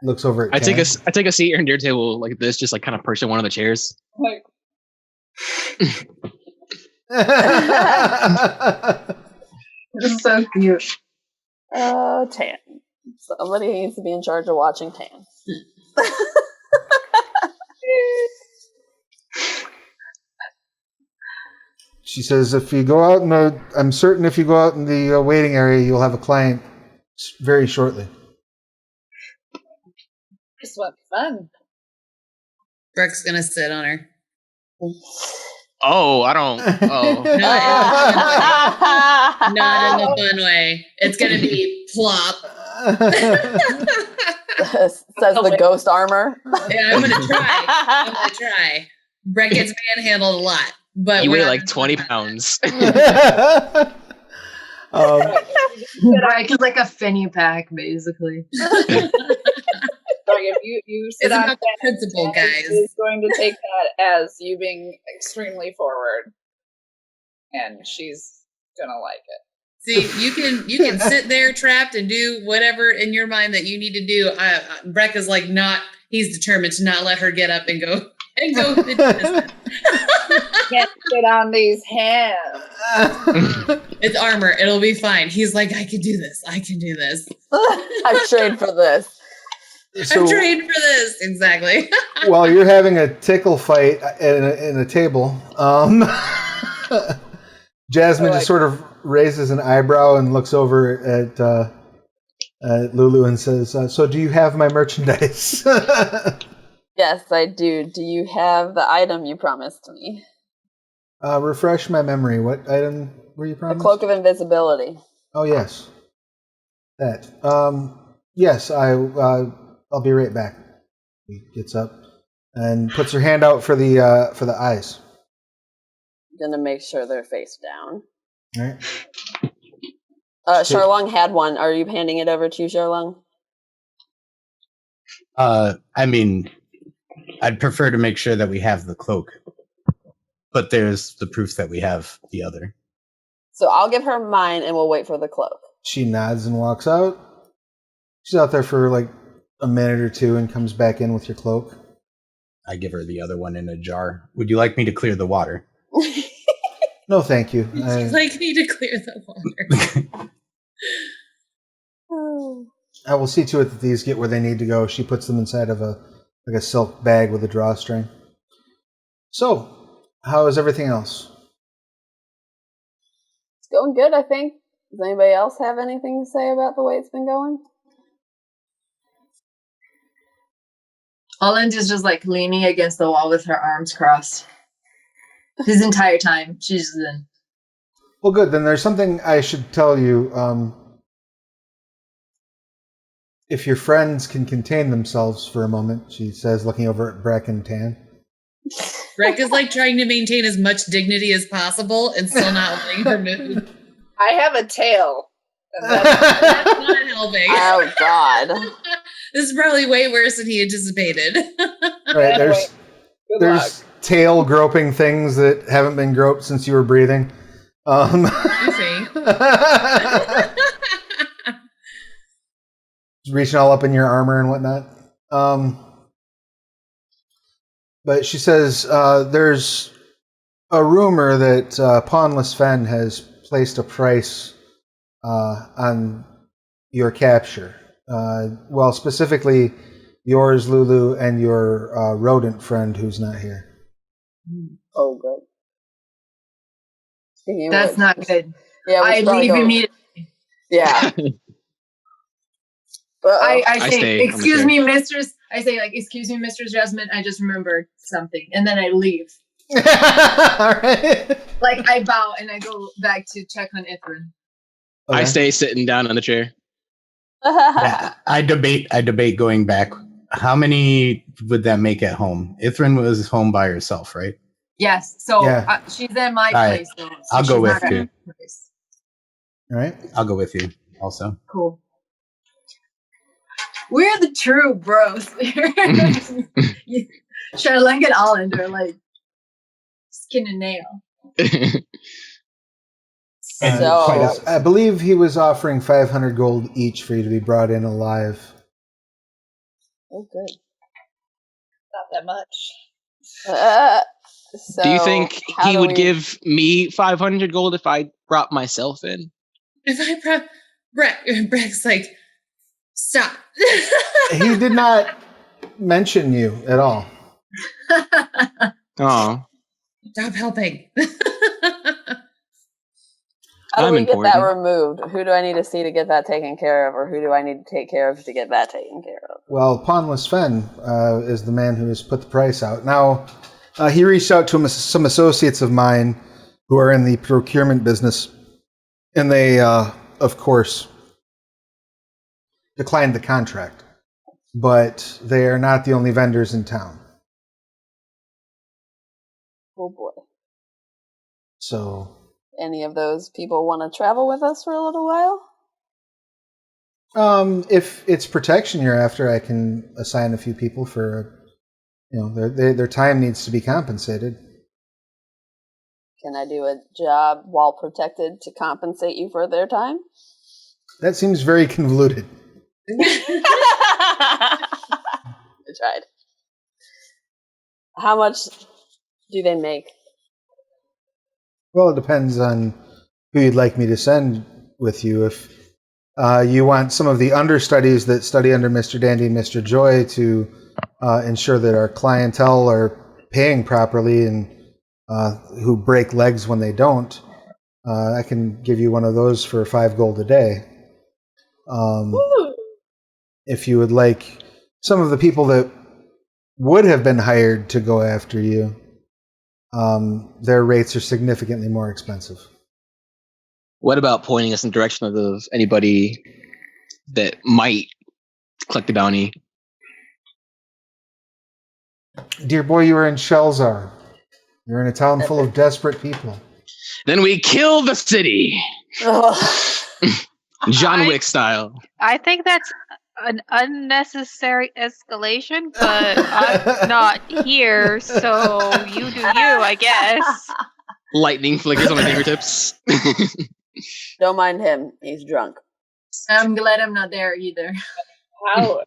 Looks over at I take a seat here near a table like this, just like kind of perching one of the chairs. Like, This is so cute. Tan. Somebody needs to be in charge of watching Tan. She says, I'm certain if you go out in the waiting area, you'll have a client very shortly. this one's fun. Breck's gonna sit on her. Oh, I don't. Oh, Not in the fun way. It's gonna be plop. Says the ghost armor. Yeah, I'm gonna try. Breck gets manhandled a lot, but you weigh like 20 pounds. Breck is like a fanny pack, basically. Like if you sit It's on about the principle, guys. is going to take that as you being extremely forward, and she's gonna like it. See, you can sit there trapped and do whatever in your mind that you need to do. Breck is like not. He's determined to not let her get up and go. Can't sit on these hands. It's armor. It'll be fine. He's like, I can do this. I've trained for this. I'm trained for this. Exactly. While you're having a tickle fight in a table, Jasmine just sort of raises an eyebrow and looks over at Lulu and says, so do you have my merchandise? Yes, I do. Do you have the item you promised me? Refresh my memory. What item were you promised? The cloak of invisibility. Oh, yes. That. Yes, I'll be right back. He gets up and puts her hand out for the eyes. I'm gonna make sure they're face down. All right. Charlong had one. Are you handing it over to Charlong? I mean, I'd prefer to make sure that we have the cloak, but there's the proof that we have the other. So I'll give her mine, and we'll wait for the cloak. She nods and walks out. She's out there for like a minute or two and comes back in with your cloak. I give her the other one in a jar. Would you like me to clear the water? No, thank you. She's like, need to clear the water. I will see to it that these get where they need to go. She puts them inside of a silk bag with a drawstring. So, how is everything else? It's going good, I think. Does anybody else have anything to say about the way it's been going? Holland is just like leaning against the wall with her arms crossed. His entire time. She's just in. Well, good. Then there's something I should tell you. If your friends can contain themselves for a moment, she says, looking over at Breck and Tan. Breck is like trying to maintain as much dignity as possible and still not letting her move. I have a tail. That's not helping. Oh, God. This is probably way worse than he anticipated. Right, Good luck. there's tail groping things that haven't been groped since you were breathing. You see. Reaching all up in your armor and whatnot. But she says there's a rumor that Pawnless Fen has placed a price on your capture. Well, specifically yours, Lulu, and your rodent friend who's not here. Oh, good. Speaking of That's which, not good. Yeah, we I should probably leave go- immediately. Yeah. I I say, stay on the excuse chair. me, mistress. I say, like, excuse me, Mistress Jasmine. I just remembered something. And then I leave. All right. Like, I bow and I go back to check on Ithrin. I Okay. stay sitting down on the chair. Yeah, I debate going back. How many would that make at home? Ithrin was home by herself, right? Yes. So Yeah. she's in my All right. place, though. So I'll go she's with not at you. my place. All right. I'll go with you also. Cool. We're the true bros. Charlene and Alland are like skin and nail. So- I believe he was offering 500 gold each for you to be brought in alive. Oh, good. Not that much. Do you So, think how he do would we- give me 500 gold if I brought myself in? If I Breck's like, stop. He did not mention you at all. Oh, Stop helping. How do I'm we get that important. removed? Who do I need to see to get that taken care of, or who do I need to take care of to get that taken care of? Well, Pawnless Fen is the man who has put the price out. Now, he reached out to some associates of mine who are in the procurement business, and they, of course, declined the contract. But they are not the only vendors in town. Oh boy. So, Any of those people want to travel with us for a little while? if it's protection you're after, I can assign a few people for, their time needs to be compensated. Can I do a job while protected to compensate you for their time? That seems very convoluted. I tried. How much do they make? Well, it depends on who you'd like me to send with you. If you want some of the understudies that study under Mr. Dandy and Mr. Joy to ensure that our clientele are paying properly and who break legs when they don't, I can give you one of those for 5 gold a day. If you would like some of the people that would have been hired to go after you, their rates are significantly more expensive. what about pointing us in the direction of anybody that might collect the bounty? Dear boy, you are in Shelzar. You're in a town full of desperate people. Then we kill the city, Ugh. John Wick style. I think that's an unnecessary escalation, but I'm not here, so you do you, I guess. Lightning flickers on my fingertips. Don't mind him. He's drunk. I'm glad I'm not there either. How?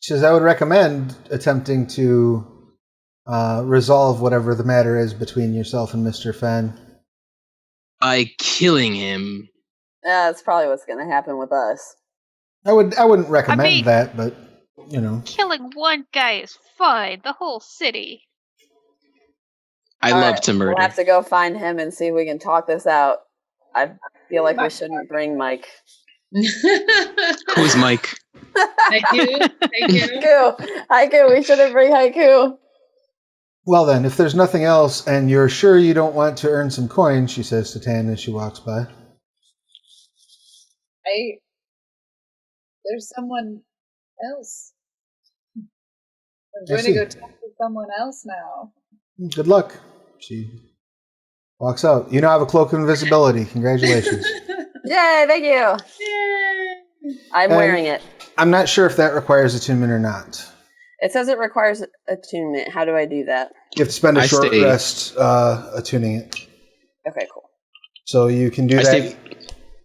She says, I would recommend attempting to resolve whatever the matter is between yourself and Mr. Fen. By killing him. That's probably what's going to happen with us. I wouldn't recommend mean- that, but, Killing one guy is fine. The whole city. I All love right, to murder. We'll have to go find him and see if we can talk this out. I feel like we shouldn't bring Mike. Who's Mike? Haiku. Haiku. We shouldn't bring Haiku. Well then, if there's nothing else and you're sure you don't want to earn some coin, she says to Tan as she walks by. There's someone else. I'm I going to see. go talk to someone else now. Good luck. She walks out. You now have a cloak of invisibility. Congratulations. Yay, thank you. Yay. I'm And- wearing it. I'm not sure if that requires attunement or not. It says it requires attunement. How do I do that? You have to spend a I short stay- rest attuning it. Okay, cool. So you can do I that stay-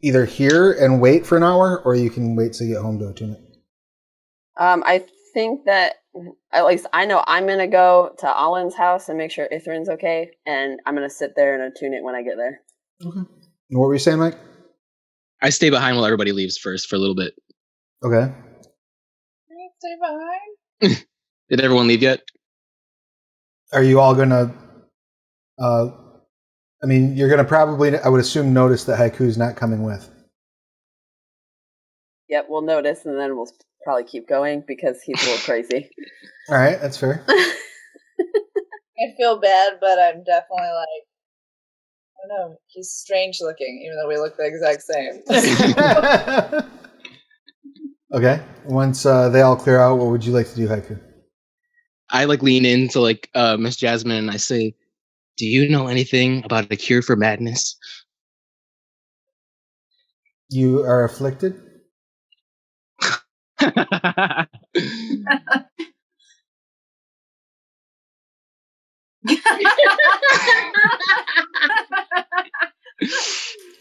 either here and wait for an hour, or you can wait till you get home to attune it. I think that at least I know I'm gonna go to Alan's house and make sure Ithrin's okay, and I'm gonna sit there and attune it when I get there. Okay. And what were you saying, Mike? I stay behind while everybody leaves first for a little bit. Okay. Stay behind. Did everyone leave yet? Are you all gonna? I mean, you're gonna probably, I would assume, notice that Haiku's not coming with. Yep, we'll notice, and then we'll probably keep going because he's a little crazy. All right, that's fair. I feel bad, but I'm definitely like, I don't know, he's strange looking, even though we look the exact same. Okay. Once they all clear out, what would you like to do, Haiku? I lean into Miss Jasmine and I say, "Do you know anything about a cure for madness?" You are afflicted?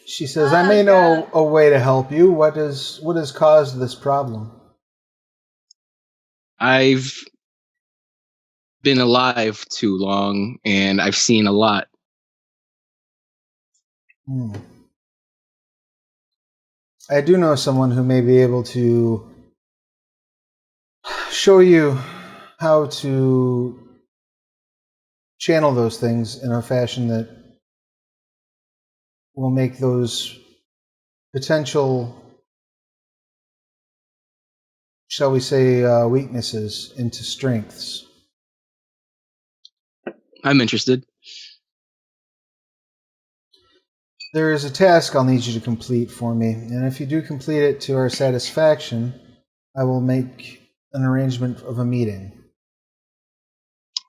She says, "I may know a way to help you. What has caused this problem?" I've been alive too long and I've seen a lot. I do know someone who may be able to show you how to channel those things in a fashion that will make those potential, shall we say, weaknesses into strengths. I'm interested. There is a task I'll need you to complete for me, and if you do complete it to our satisfaction, I will make an arrangement of a meeting.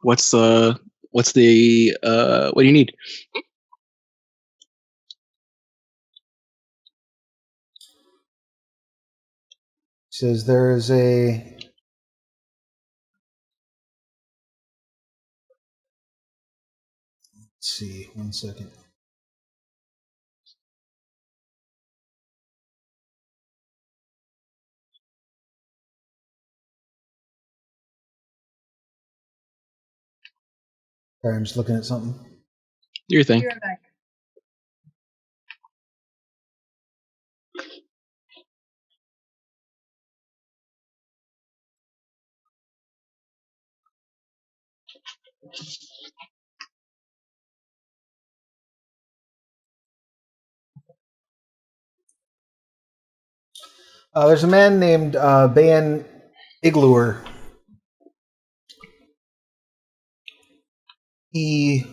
What do you need? He says there is a let's see, 1 second. Sorry, I'm just looking at something. Do your thing. Be right back. There's a man named Bayan Iglur. He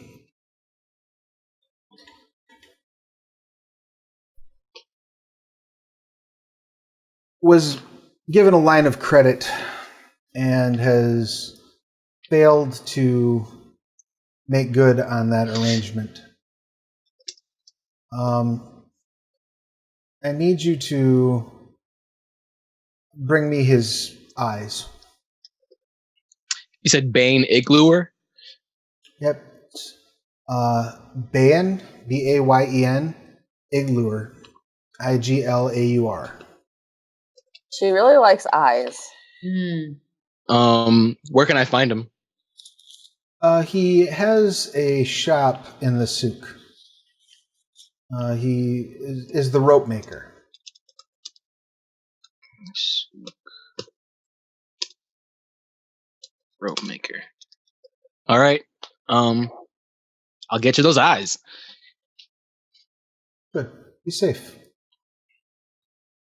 was given a line of credit and has failed to make good on that arrangement. I need you to bring me his eyes. You said Bane Igluer? Yep. Bayan, Bayen, Iglur, Iglaur. She really likes eyes. Where can I find him? He has a shop in the souk. He is the rope maker. Rope maker. All right. I'll get you those eyes. Good. Be safe.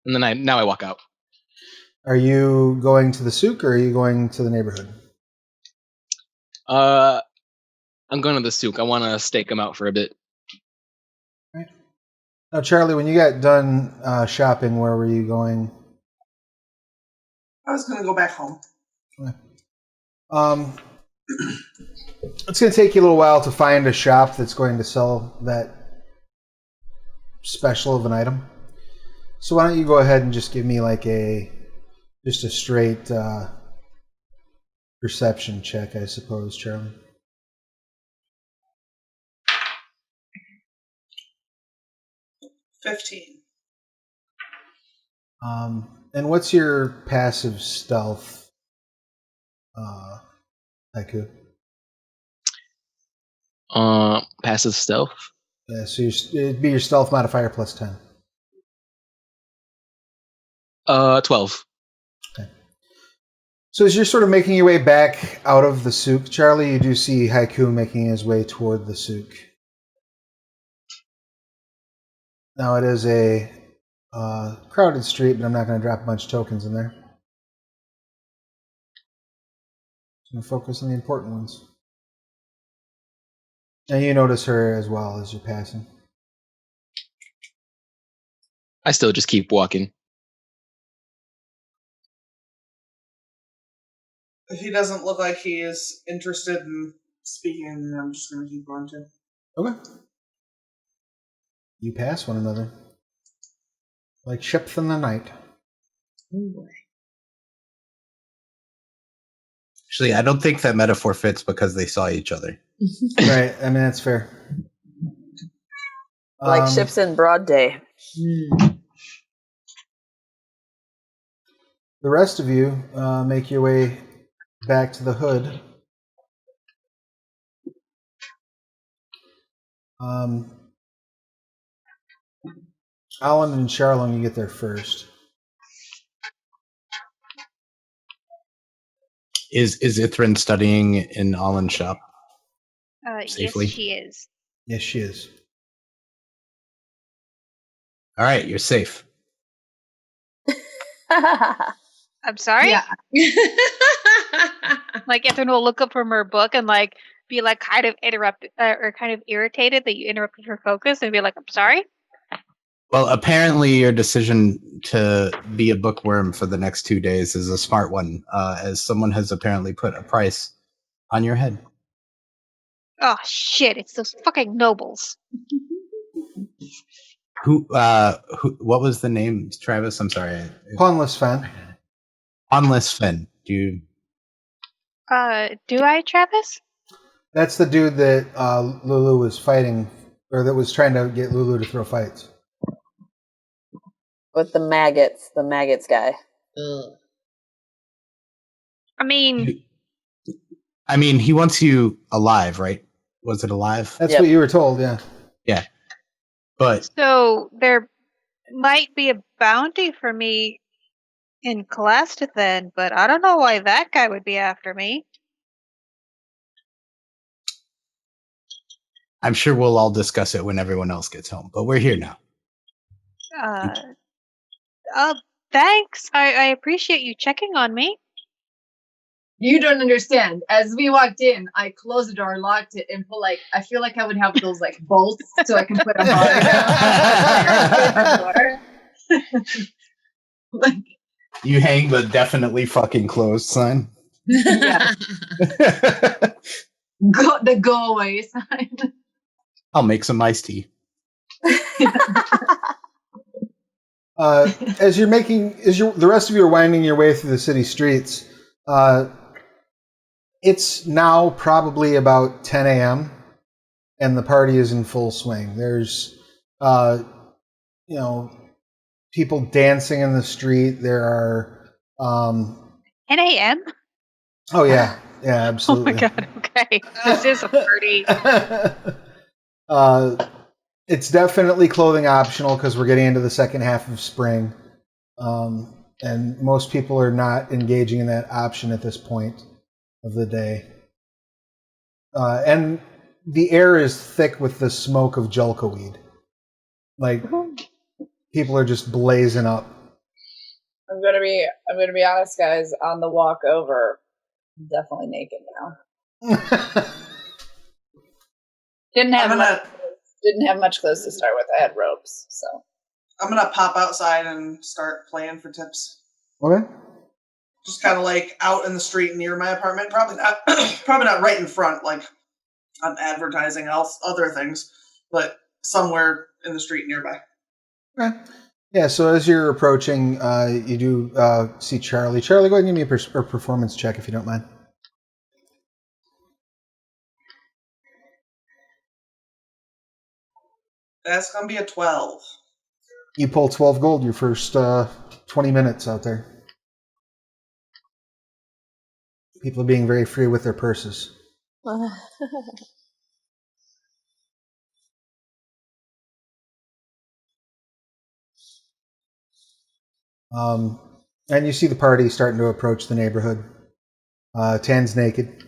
And then I walk out. Are you going to the souk or are you going to the neighborhood? I'm going to the souk. I want to stake him out for a bit. Right. Now, Charlie, when you got done shopping, where were you going? I was going to go back home. Okay. It's going to take you a little while to find a shop that's going to sell that special of an item. So why don't you go ahead and just give me like just a straight perception check, I suppose, Charlie. $15. And what's your passive stealth, Haiku? Passive stealth. Yeah, so it'd be your stealth modifier plus 10. 12. Okay. So as you're sort of making your way back out of the souk, Charlie, you do see Haiku making his way toward the souk. Now it is a crowded street, but I'm not going to drop a bunch of tokens in there. I'm going to focus on the important ones. And you notice her as well as you're passing. I still just keep walking. If he doesn't look like he is interested in speaking, I'm just going to keep going too. Okay. You pass one another. Like ships in the night. Actually, I don't think that metaphor fits because they saw each other. Right, I mean, that's fair. Like ships in broad day. The rest of you make your way back to the hood. Alan and Charlon, you get there first. Is Ithrin studying in Alan's shop? Safely? Yes, she is. Yes, she is. All right, you're safe. I'm sorry? Yeah. Like, Ethel will look up from her book and, like, be, like, kind of interrupted, or kind of irritated that you interrupted her focus and be like, I'm sorry? Well, apparently your decision to be a bookworm for the next 2 days is a smart one, as someone has apparently put a price on your head. Oh, shit, it's those fucking nobles. Who, what was the name, Travis? I'm sorry. Pawnless Fen. Pawnless Fen. Do you... Do I, Travis? That's the dude that Lulu was fighting, or that was trying to get Lulu to throw fights. With the maggots guy. I mean, he wants you alive, right? Was it alive? That's what you were told, yeah. Yeah. But so there might be a bounty for me in Calastethan, but I don't know why that guy would be after me. I'm sure we'll all discuss it when everyone else gets home, but we're here now. Thanks. I appreciate you checking on me. You don't understand. As we walked in, I closed the door, locked it, and put I feel like I would have those bolts so I can put a bar. You hang the definitely fucking closed sign. Yeah. The go away sign. I'll make some iced tea. As the rest of you are winding your way through the city streets, it's now probably about 10 a.m. and the party is in full swing. There's, people dancing in the street. There are 10 a.m.? Oh yeah, absolutely. Oh my god. Okay, this is a party. It's definitely clothing optional because we're getting into the second half of spring, and most people are not engaging in that option at this point of the day. And the air is thick with the smoke of julka weed. People are just blazing up. I'm gonna be honest, guys. On the walk over, I'm definitely naked now. Didn't have much clothes to start with. I had robes, so I'm gonna pop outside and start playing for tips. Okay. Just kind of out in the street near my apartment. Probably not right in front, like I'm advertising other things, but somewhere in the street nearby. Okay. Yeah. So as you're approaching, you do see Charlie. Charlie, go ahead and give me a performance check if you don't mind. That's gonna be a 12. You pull 12 gold your first 20 minutes out there. People are being very free with their purses. And you see the party starting to approach the neighborhood. Tan's naked.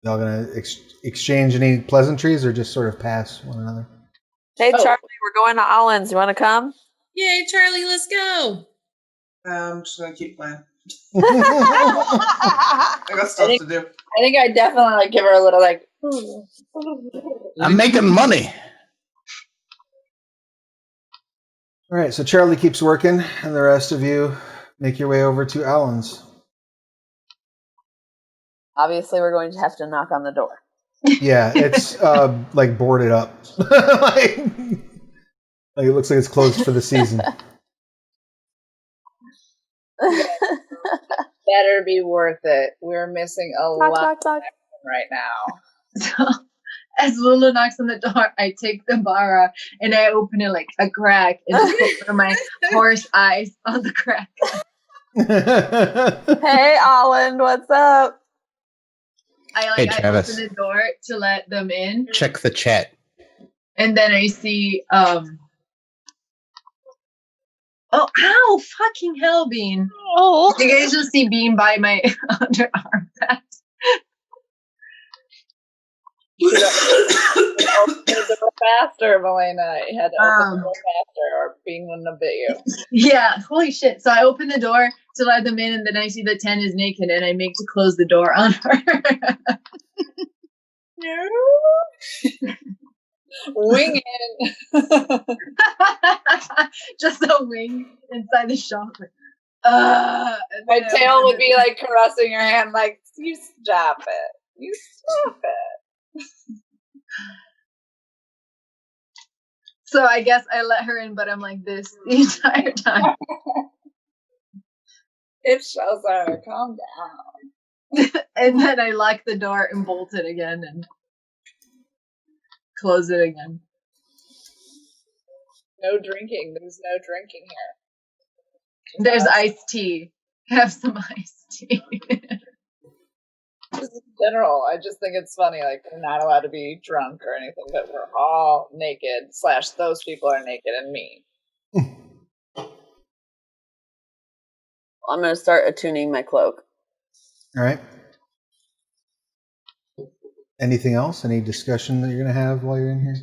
Y'all gonna exchange any pleasantries or just sort of pass one another? Hey, Charlie, we're going to Allens. You want to come? Yay, Charlie, let's go. I'm just gonna keep playing. I got stuff to do. I think I definitely give her a little like. I'm making money. All right, so Charlie keeps working, and the rest of you make your way over to Allen's. Obviously, we're going to have to knock on the door. Yeah, it's like boarded up. like it looks like it's closed for the season. Better be worth it. We're missing a lot right now. So, as Lulu knocks on the door, I take the bar and I open it like a crack and put one of my horse eyes on the crack. Hey, Allen, what's up? Hey, Travis. I open the door to let them in. Check the chat. And then I see, oh, ow, fucking hell, Bean. Oh. You guys just see Bean by my underarm pad. Open the door faster, Milena. You had to open the door faster or Bean wouldn't have bit you. Yeah, holy shit. So I open the door to let them in, and then I see that 10 is naked, and I make to close the door on her. No. Wing it. Just a wing inside the shop. My tail would be like caressing your hand, like, you stop it. You stop it. So I guess I let her in, but I'm like this the entire time. It's Shelzar, calm down. And then I lock the door and bolt it again and close it again. No drinking. There's no drinking here. There's iced tea. Have some iced tea. Just in general, I just think it's funny. Like, we're not allowed to be drunk or anything, but we're all naked. / those people are naked and me. I'm going to start attuning my cloak. All right. Anything else? Any discussion that you're going to have while you're in here?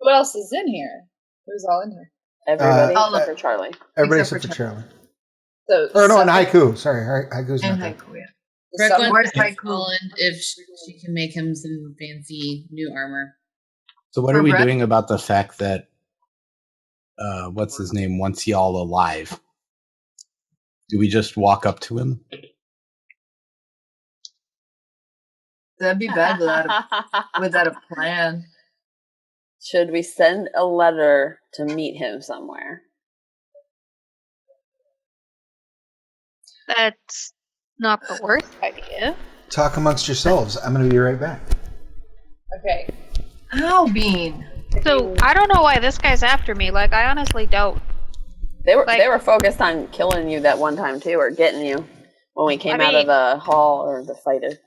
Who else is in here? Who's all in here? Everybody except for Charlie. Everybody except for Charlie. So, no, and Haiku. Sorry, Haiku's and not there. Haiku, yeah. Brooke wants to Haiku? ask Holland if she can make him some fancy new armor. So what For are we Brett? doing about the fact that what's his name wants y'all alive? Do we just walk up to him? That'd be bad without a plan. Should we send a letter to meet him somewhere? That's not the worst idea. Talk amongst yourselves. I'm going to be right back. Okay. Ow, Bean. So I don't know why this guy's after me. Like, I honestly don't. They were Like- they were focused on killing you that one time too, or getting you when we came out of the hall or the fighter.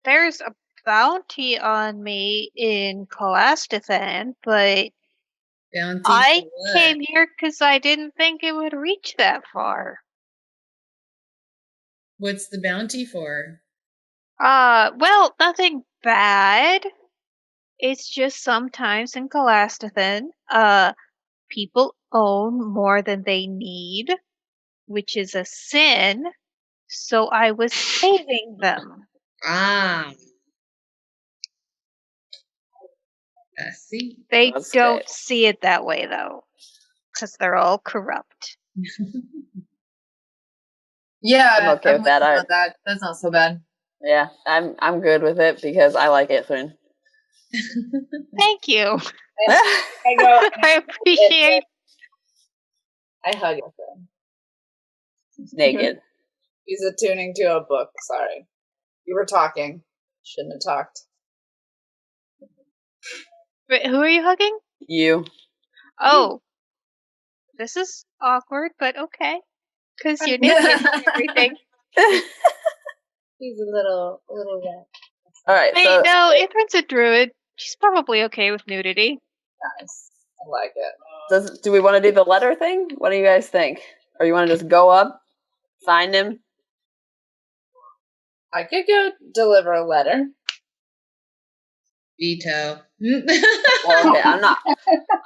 There's a bounty on me in Colastithan, but Bounty I for what? came here because I didn't think it would reach that far. What's the bounty for? Well, nothing bad. It's just sometimes in Colastithan, people own more than they need, which is a sin. So I was saving them. Ah. I see. They That's don't good. see it that way, though, because they're all corrupt. Yeah, I'm okay with that. about that. That's not so bad. Yeah, I'm good with it because I like it, Finn. Thank you. I go. I appreciate. I hug it. naked. He's attuning to a book. Sorry. You were talking. Shouldn't have talked. Wait, who are you hugging? You. Oh, this is awkward, but okay. Because you're naked and everything. He's a little wet. All right. Wait, So no, Ithrin's a druid. She's probably okay with nudity. Nice. I like it. do we want to do the letter thing? What do you guys think? Or you want to just go up, find him? I could go deliver a letter. Veto. Well, okay,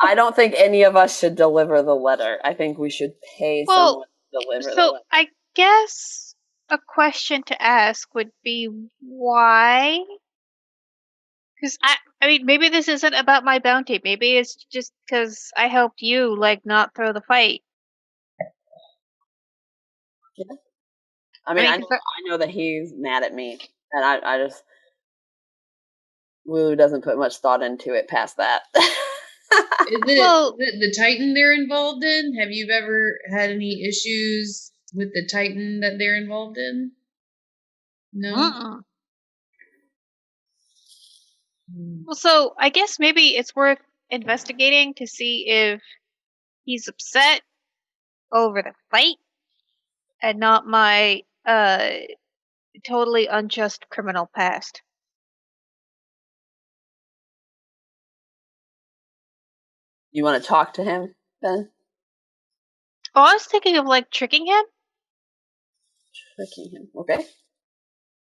I don't think any of us should deliver the letter. I think we should pay someone to deliver the So letter. I guess a question to ask would be why? Because I mean, maybe this isn't about my bounty. Maybe it's just because I helped you, like, not throw the fight. Yeah. I mean, I I- know that he's mad at me, and I just Lulu doesn't put much thought into it past that. Is it Well- the Titan they're involved in? Have you ever had any issues with the Titan that they're involved in? No. Uh-uh. Well, so I guess maybe it's worth investigating to see if he's upset over the fight and not my totally unjust criminal past. You want to talk to him, then? Oh, I was thinking of like tricking him, Tricking him, okay?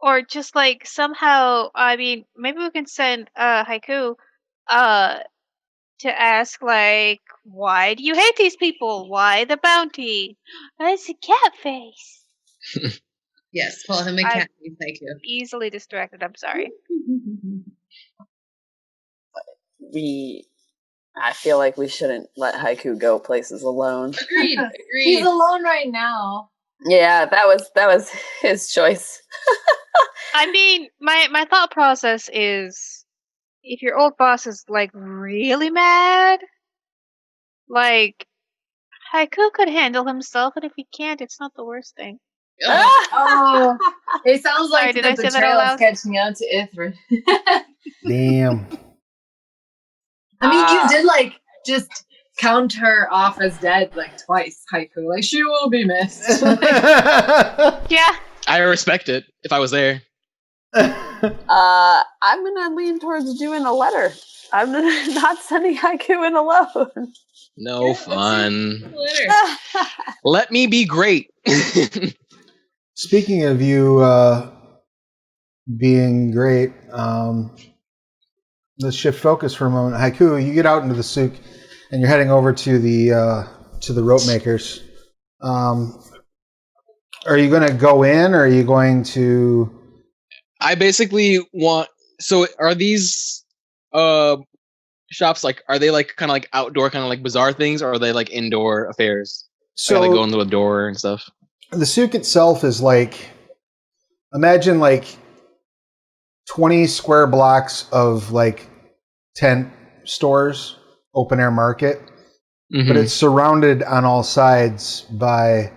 or just like somehow. I mean, maybe we can send Haiku to ask like, why do you hate these people? Why the bounty? It's a cat face. Yes, call him a I- cat. Thank you. Easily distracted. I'm sorry. I feel like we shouldn't let Haiku go places alone. Agreed. He's Agreed. alone right now. Yeah, that was his choice. I mean, my thought process is, if your old boss is like really mad, like Haiku could handle himself, and if he can't, it's not the worst thing. Oh, Oh, it sounds Sorry, like did the I say that betrayal out is catching out to Ithrin. Damn. I mean, you did like just count her off as dead like twice, Haiku. Like she will be missed. Yeah, I respect it if I was there. I'm gonna lean towards doing a letter. I'm not sending Haiku in alone. No fun. letter. Let me be great. Speaking of you being great, let's shift focus for a moment. Haiku, you get out into the souk, and you're heading over to the rope makers. Are you going to go in, or are you going to? I basically want. So are these shops like? Are they like kind of like outdoor, kind of like bazaar things, or are they like indoor affairs? So Like go into a door and stuff. the souk itself is like, imagine like 20 square blocks of like tent stores, open air market, Mhm. but it's surrounded on all sides by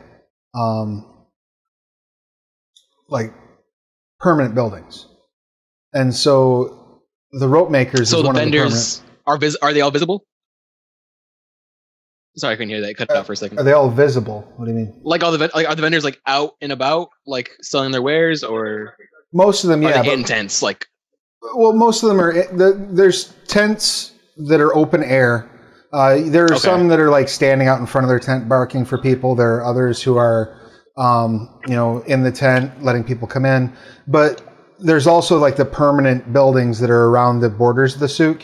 like permanent buildings. And so the rope makers So is the one vendors are they all visible? Sorry, I couldn't hear that. It cut out for a of the second. Are they all visible? What do you mean? Like are the vendors like out and about, like selling their wares, or Most of them, are yeah. they in But, tents? Like well, most of them are. There's tents that are open air. There are Okay. some that are like standing out in front of their tent barking for people. There are others who are, in the tent letting people come in. But there's also like the permanent buildings that are around the borders of the souk,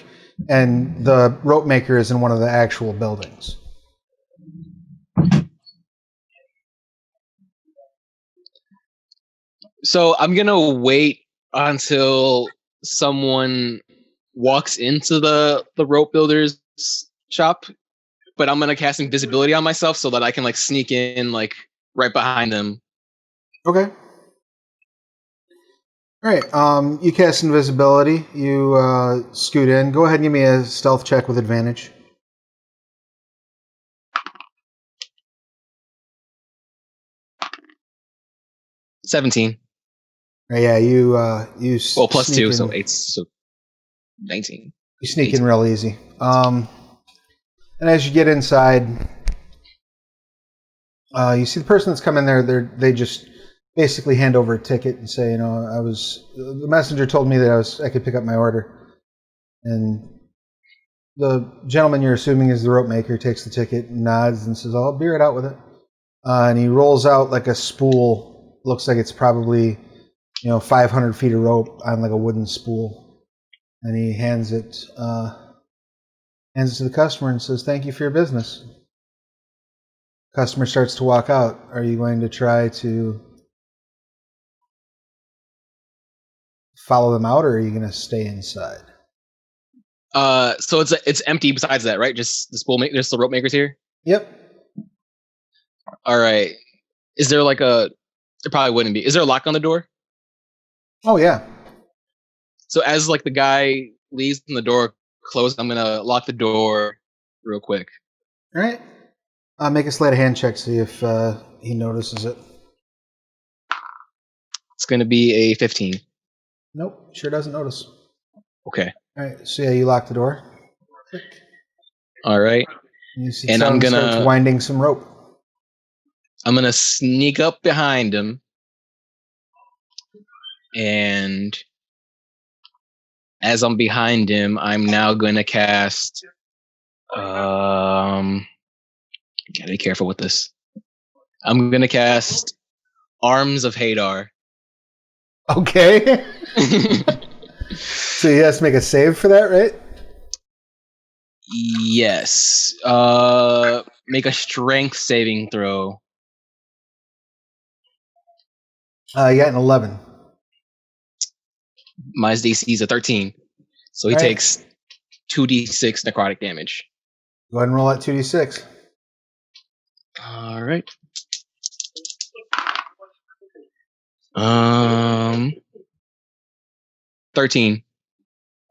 and the rope maker is in one of the actual buildings. So I'm gonna wait until someone walks into the rope builder's shop, but I'm gonna cast invisibility on myself so that I can like sneak in like right behind them. Okay. All right. You cast invisibility. You scoot in. Go ahead and give me a stealth check with advantage. 17. Yeah, you Well, plus sneak 2, so in, 8, so 19. you sneak in real easy. And as you get inside, you see the person that's come in there. They just basically hand over a ticket and say, the messenger told me that I could pick up my order, and the gentleman you're assuming is the rope maker takes the ticket, nods, and says, "I'll be right out with it." And he rolls out like a spool. Looks like it's probably 500 feet of rope on like a wooden spool, and he hands it to the customer and says, "Thank you for your business." Customer starts to walk out. Are you going to try to follow them out, or are you going to stay inside? So it's empty besides that, right? Just the there's the rope makers here? Yep. All right. Is there like there probably wouldn't be. Is there a lock on the door? Oh, yeah. So as like the guy leaves and the door closed, I'm going to lock the door real quick. All right. Make a sleight of hand check, see if he notices it. It's going to be a 15. Nope, sure doesn't notice. Okay. All right, so yeah, you lock the door. Click. All right. You see And I'm gonna starts winding some rope. I'm gonna sneak up behind him, and as I'm behind him, I'm now gonna cast. Gotta be careful with this. I'm gonna cast Arms of Hadar. Okay. So he has to make a save for that, right? Yes. Make a strength saving throw. You got an 11. My DC is a 13, so he All right. takes 2d6 necrotic damage. Go ahead and roll that 2d6. All right. 13.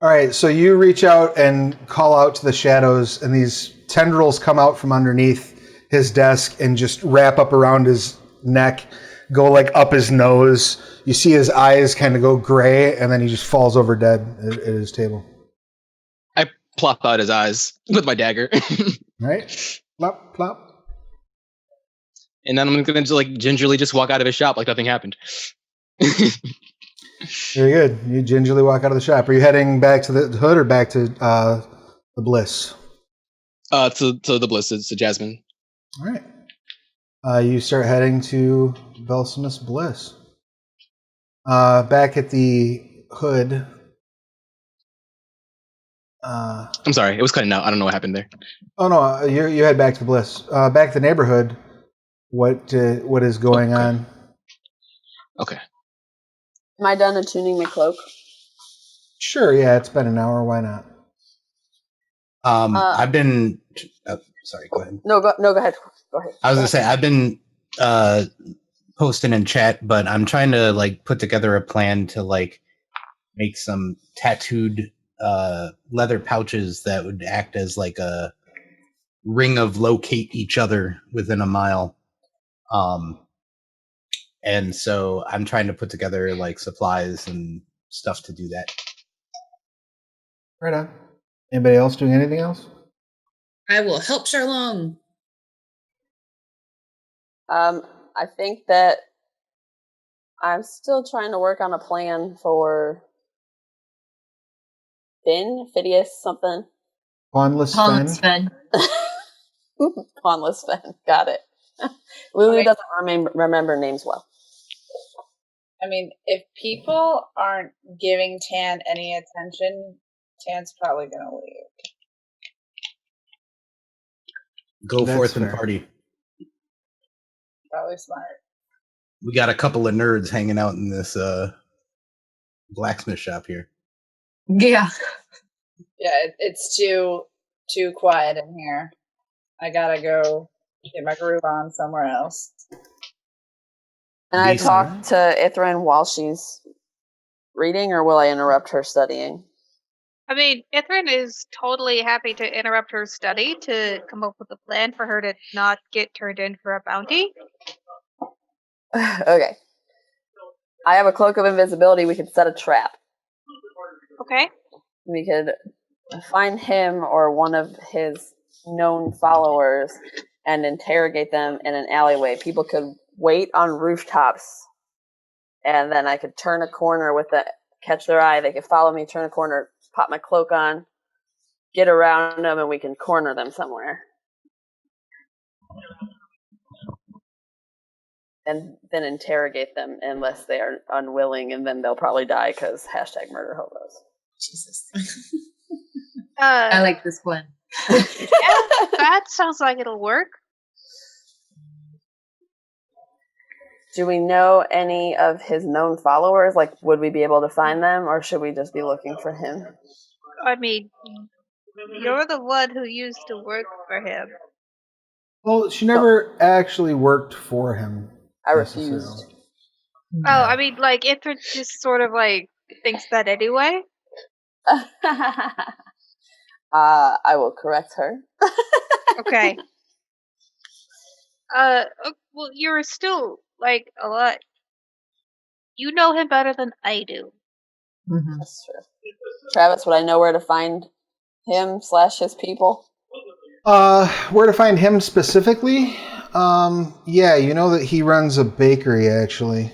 All right, so you reach out and call out to the shadows, and these tendrils come out from underneath his desk and just wrap up around his neck, go like up his nose. You see his eyes kind of go gray, and then he just falls over dead at his table. I plop out his eyes with my dagger. All right, plop, plop. And then I'm going to like gingerly just walk out of his shop like nothing happened. Very good. You gingerly walk out of the shop. Are you heading back to the hood or back to the Bliss? To the Bliss, to Jasmine. All right. You start heading to Belsimus Bliss. Back at the hood. I'm sorry, it was cutting out. I don't know what happened there. Oh no, you head back to the Bliss. Back to the neighborhood. What is going on? Okay. Am I done attuning my cloak? Sure. Yeah, it's been an hour. Why not? I've been. Sorry. Go ahead. No, go ahead. Go ahead. I was gonna say I've been posting in chat, but I'm trying to like put together a plan to like make some tattooed leather pouches that would act as like a ring of locate each other within a mile. And so I'm trying to put together like supplies and stuff to do that. Right on. Anybody else doing anything else? I will help Charlong. I think that I'm still trying to work on a plan for Phineas, something. Pawnless Sven. Pawnless Sven. Got it. Lulu doesn't remember names well. I mean, if people aren't giving Tan any attention, Tan's probably going to leave. Go That's forth and fair. party. Probably smart. We got a couple of nerds hanging out in this blacksmith shop here. Yeah. Yeah, it's too quiet in here. I gotta go get my groove on somewhere else. And I Decent. talk to Ithrin while she's reading, or will I interrupt her studying? I mean, Ithrin is totally happy to interrupt her study to come up with a plan for her to not get turned in for a bounty. Okay. I have a cloak of invisibility. We could set a trap. Okay. We could find him or one of his known followers and interrogate them in an alleyway. People could wait on rooftops, and then I could turn a corner catch their eye. They could follow me, turn a corner, pop my cloak on, get around them, and we can corner them somewhere. And then interrogate them unless they are unwilling, and then they'll probably die because #murder hobos. Jesus. I like this one. Yeah, that sounds like it'll work. Do we know any of his known followers? Like, would we be able to find them, or should we just be looking for him? I mean, you're the one who used to work for him. Well, she never actually worked for him. I refused. Oh, I mean, like, Ithra just sort of, like, thinks that anyway. I will correct her. Okay. Well, you're still, like, a lot. You know him better than I do. Mm-hmm. That's true. Travis, would I know where to find him / his people? Where to find him specifically? Yeah, you know that he runs a bakery, actually.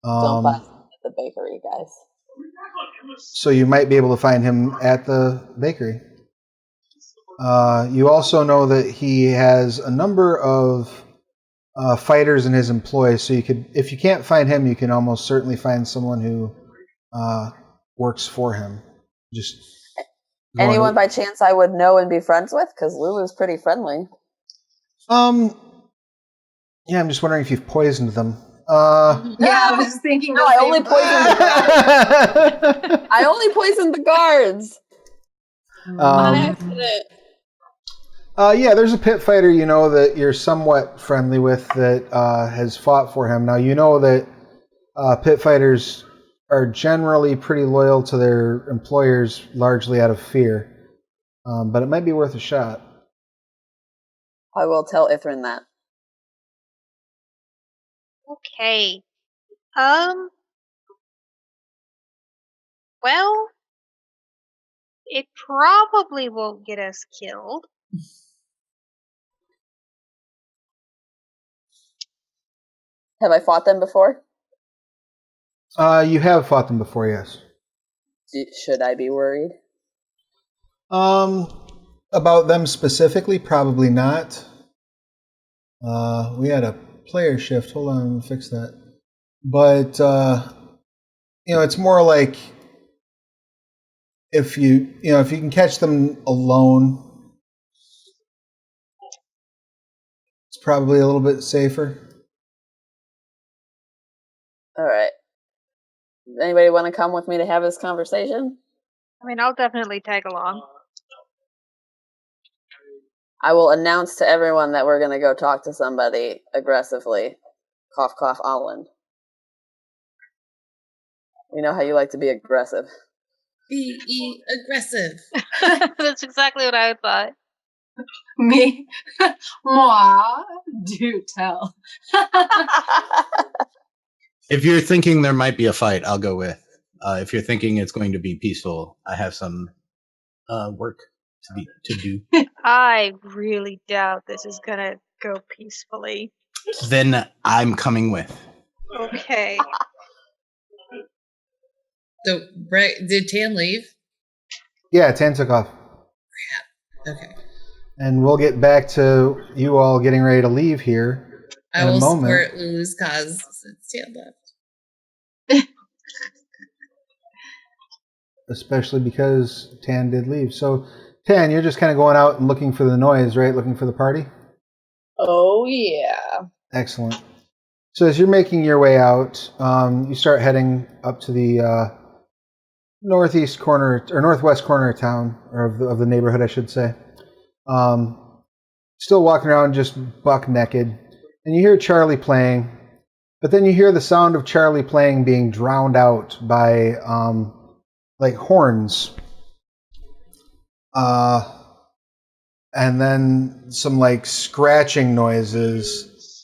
Don't buy at the bakery, guys. So you might be able to find him at the bakery. You also know that he has a number of fighters in his employ, so you could, if you can't find him, you can almost certainly find someone who works for him. Just anyone by chance I would know and be friends with? Because Lulu's pretty friendly. Yeah, I'm just wondering if you've poisoned them. Yeah, I was just thinking. No, I only poisoned the guards. On accident. Yeah, there's a pit fighter you know that you're somewhat friendly with that has fought for him. Now, you know that pit fighters are generally pretty loyal to their employers, largely out of fear. But it might be worth a shot. I will tell Ithrin that. Okay. Well, it probably won't get us killed. Have I fought them before? You have fought them before, yes. Should I be worried? About them specifically, probably not. We had a player shift. Hold on, let me fix that. But it's more like if you can catch them alone, it's probably a little bit safer. All right. Anybody want to come with me to have this conversation? I mean, I'll definitely tag along. I will announce to everyone that we're going to go talk to somebody aggressively. Cough, cough, Holland. You know how you like to be aggressive. Be aggressive. That's exactly what I thought. Me? Moi? Do tell. If you're thinking there might be a fight, I'll go with. If you're thinking it's going to be peaceful, I have some work to do. I really doubt this is gonna go peacefully. Then I'm coming with. Okay. So, did Tan leave? Yeah, Tan took off. Okay. And we'll get back to you all getting ready to leave here in I will a moment. support Lulu's cause since Tan left. Especially because Tan did leave. So, Tan, you're just kind of going out and looking for the noise, right? Looking for the party? Oh, yeah. Excellent. So as you're making your way out, you start heading up to the northwest corner of town, or of the neighborhood, I should say. Still walking around just buck naked. And you hear Charlie playing, but then you hear the sound of Charlie playing being drowned out by like horns. And then some like scratching noises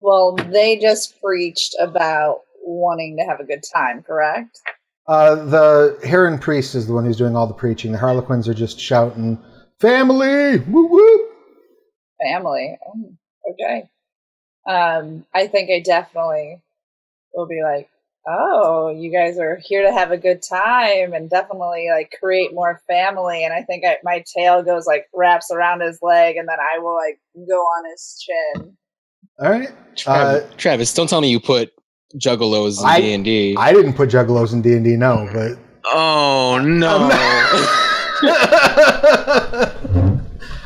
Well, they just preached about wanting to have a good time, correct? The Heron Priest is the one who's doing all the preaching. The Harlequins are just shouting, "Family! Woo woo!" Family. Okay. I think I definitely will be like, oh, you guys are here to have a good time and definitely like create more family. And I think my tail goes like wraps around his leg and then I will like go on his chin. All right. Travis, don't tell me you put juggalos in D&D. I didn't put juggalos in D&D, no, but... Oh, no.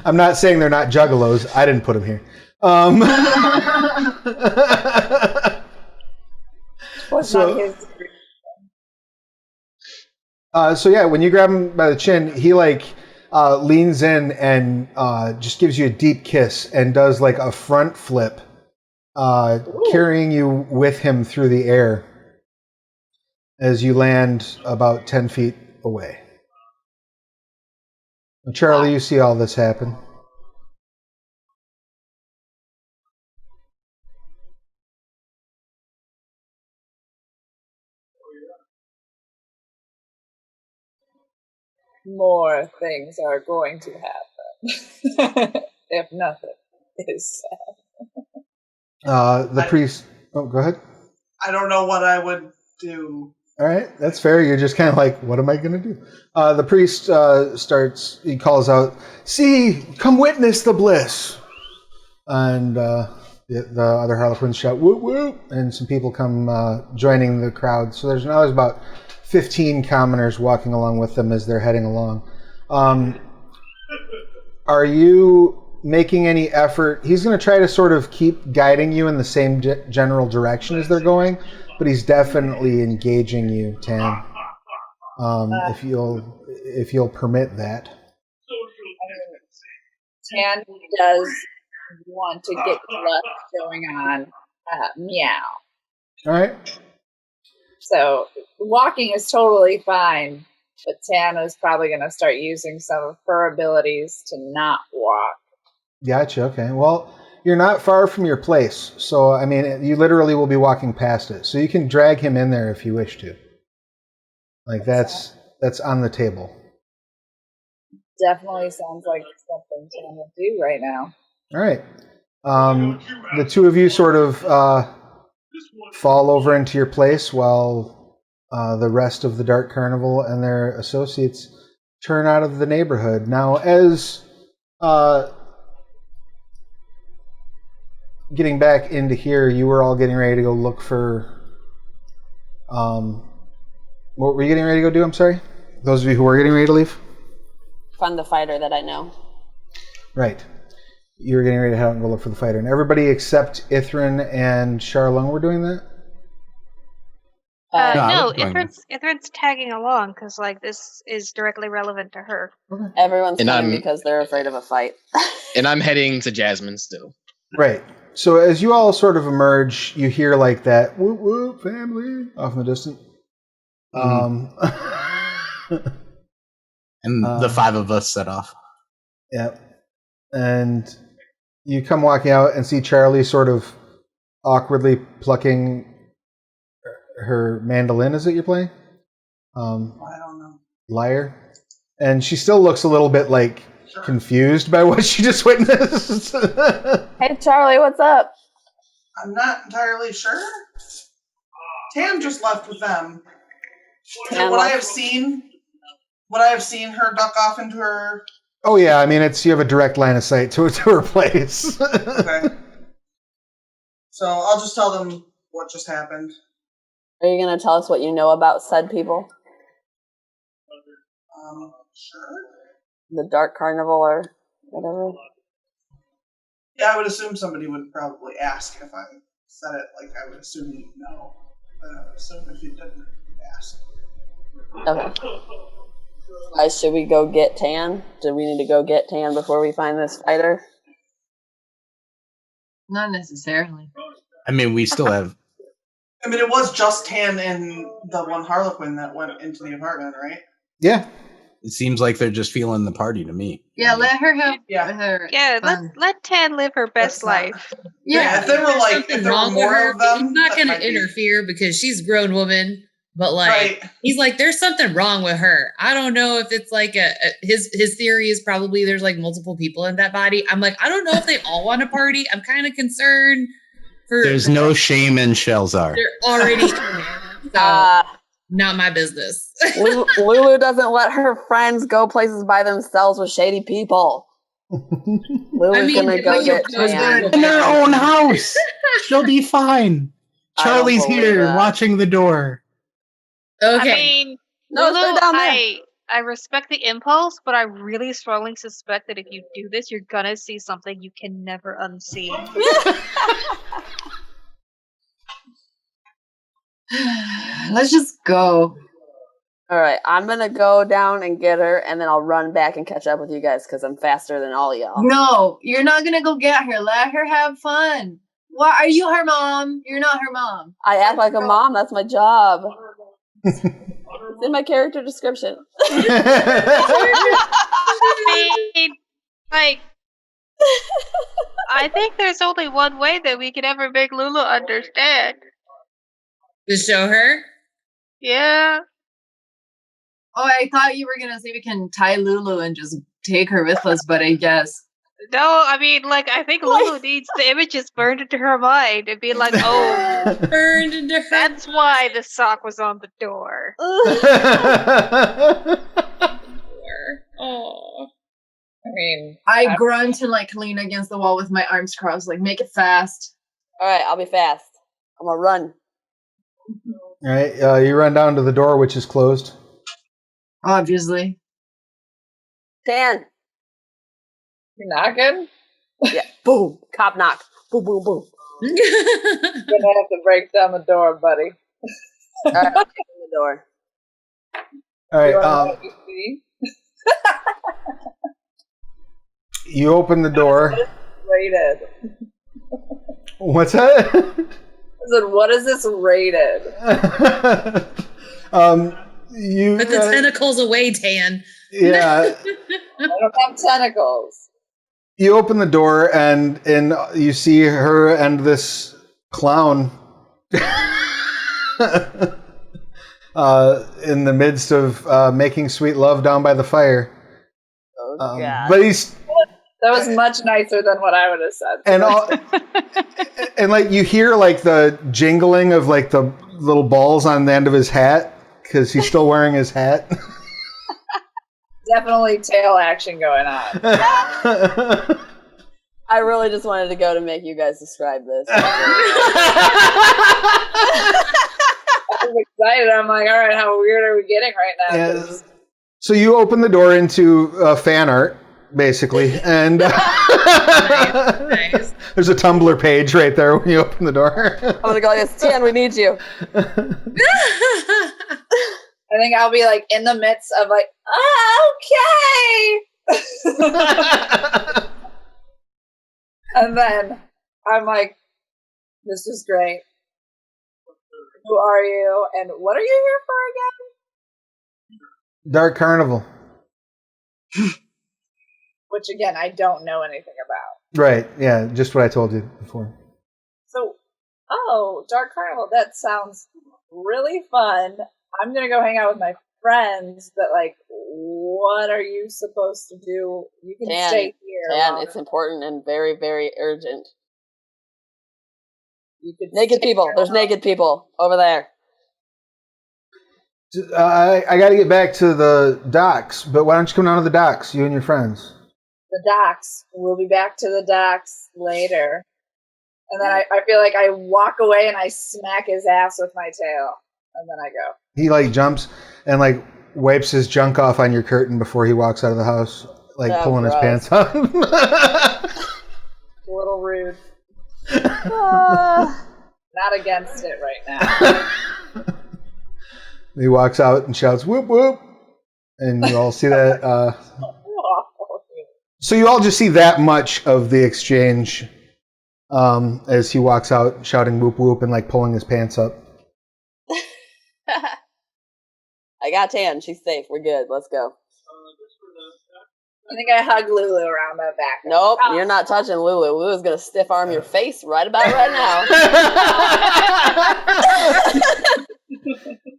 I'm not saying they're not juggalos. I didn't put them here. So yeah, when you grab him by the chin, he like leans in and just gives you a deep kiss and does like a front flip, carrying you with him through the air as you land about 10 feet away. Now, Charlie, you see all this happen. More things are going to happen. If nothing is said. The priest... Oh, go ahead. I don't know what I would do. All right, that's fair. You're just kind of like, what am I going to do? The priest he calls out, "See, come witness the bliss." And the other Harlequins shout, "Whoop, whoop," and some people come joining the crowd. So there's about 15 commoners walking along with them as they're heading along. Are you making any effort? He's going to try to sort of keep guiding you in the same general direction as they're going, but he's definitely engaging you, Tam. If you'll permit that. Tan does want to get left going on. Meow. All right. So walking is totally fine, but Tan is probably going to start using some of her abilities to not walk. Gotcha. Okay. Well, you're not far from your place, so I mean, you literally will be walking past it, so you can drag him in there if you wish to. Like that's on the table. Definitely sounds like something Tan will do right now. All right. The two of you sort of fall over into your place while the rest of the Dark Carnival and their associates turn out of the neighborhood. Now, as getting back into here, you were all getting ready to go look for... what were you getting ready to go do? I'm sorry? Those of you who were getting ready to leave? Find the fighter that I know. Right. You were getting ready to head out and go look for the fighter. And everybody except Ithrin and Charlung were doing that? No, Ithrin's tagging along because like this is directly relevant to her. Okay. Everyone's coming because they're afraid of a fight. And I'm heading to Jasmine still. Right. So as you all sort of emerge, you hear like that "whoop whoop family" off in the distance. And the five of us set off. Yeah. And you come walking out and see Charlie sort of awkwardly plucking her mandolin. Is it you're playing? I don't know. Lyre. And she still looks a little bit like confused by what she just witnessed. Hey, Charlie, what's up? I'm not entirely sure. Tam just left with them. Would I have seen her duck off into her... Oh yeah, I mean you have a direct line of sight to her place. Okay. So I'll just tell them what just happened. Are you going to tell us what you know about said people? Sure. The Dark Carnival or whatever? Yeah, I would assume somebody would probably ask if I said it. Like, I would assume you'd know. But I would assume if you didn't, you'd ask. Okay. Guys, should we go get Tan? Do we need to go get Tan before we find this fighter? Not necessarily. I mean, we still have... I mean, it was just Tan and the one Harlequin that went into the apartment, right? Yeah. It seems like they're just feeling the party to me. Yeah, let her have Yeah. her. Yeah, fun. let Tan live her best That's not- life. Yeah, if there were like if Something there were wrong with more her, of them, he's not that going might to be- interfere because she's a grown woman. But like, Right. he's like, there's something wrong with her. I don't know if it's like his theory is probably there's like multiple people in that body. I'm like, I don't know if they all want to party. I'm kind of concerned for. There's no shame in Shelzar. They're already in it. So not my business. Lulu doesn't let her friends go places by themselves with shady people. Lulu's gonna go get Tan. In their own house. She'll be fine. I don't Charlie's believe here that. watching the door. Okay. I mean, No, Lulu, they're down there. I respect the impulse, but I really strongly suspect that if you do this, you're gonna see something you can never unsee. Let's just go. All right, I'm gonna go down and get her, and then I'll run back and catch up with you guys because I'm faster than all y'all. No, you're not gonna go get her. Let her have fun. Why are you her mom? You're not her mom. I act like a mom. That's my job. It's in my character description. I mean, like, I think there's only one way that we can ever make Lulu understand. To show her. Yeah. Oh, I thought you were gonna say we can tie Lulu and just take her with us, but I guess. No, I mean, like, I think Lulu needs the images burned into her mind and be like, oh, Burned into her. that's why the sock was on the door. Oh. I mean, I grunt and like lean against the wall with my arms crossed, like make it fast. All right, I'll be fast. I'm gonna run. All right, you run down to the door, which is closed. Obviously. Tan. you're knocking? Yeah. Boom. Cop knock. Boom, boom, boom. You're gonna have to break down the door, buddy. All right, I'll open the door. All You wanna know right, what you see? you open the door. Rated. What's that? I said, what is this rated? You. Put the tentacles away, Tan. Yeah. I don't have tentacles. You open the door and you see her and this clown in the midst of making sweet love down by the fire. Oh, God. But he's That was much nicer than what I would have said. and all, and like you hear like the jingling of like the little balls on the end of his hat because he's still wearing his hat. Definitely tail action going on. I really just wanted to go to make you guys describe this. I was excited. I'm like, all right, how weird are we getting right now? Yeah. So you open the door into fan art, basically, and Nice. there's a Tumblr page right there when you open the door. I'm gonna go like this. Tan, we need you. I think I'll be like in the midst of like, okay. And then I'm like, this is great. Who are you? And what are you here for again? Dark Carnival. Which again, I don't know anything about. Right, yeah, just what I told you before. So, Dark Carnival, that sounds really fun. I'm gonna go hang out with my friends, but like, what are you supposed to do? You can Tan, stay here. Tan, while- it's important and very, very urgent. You could Naked stay people. here There's while- naked people over there. I got to get back to the docks, but why don't you come down to the docks, you and your friends? The docks. We'll be back to the docks later. And then I feel like I walk away and I smack his ass with my tail. And then I go. He like jumps and like wipes his junk off on your curtain before he walks out of the house, like Oh, pulling his gross. pants up. A little rude. Not against it right now. He walks out and shouts, "Whoop whoop!" And you all see that. So you all just see that much of the exchange as he walks out shouting "whoop whoop" and like pulling his pants up. I got Tan. She's safe. We're good. Let's go. I think I hug Lulu around the back. Nope, you're not touching Lulu. Lulu's gonna stiff arm your face right about right now.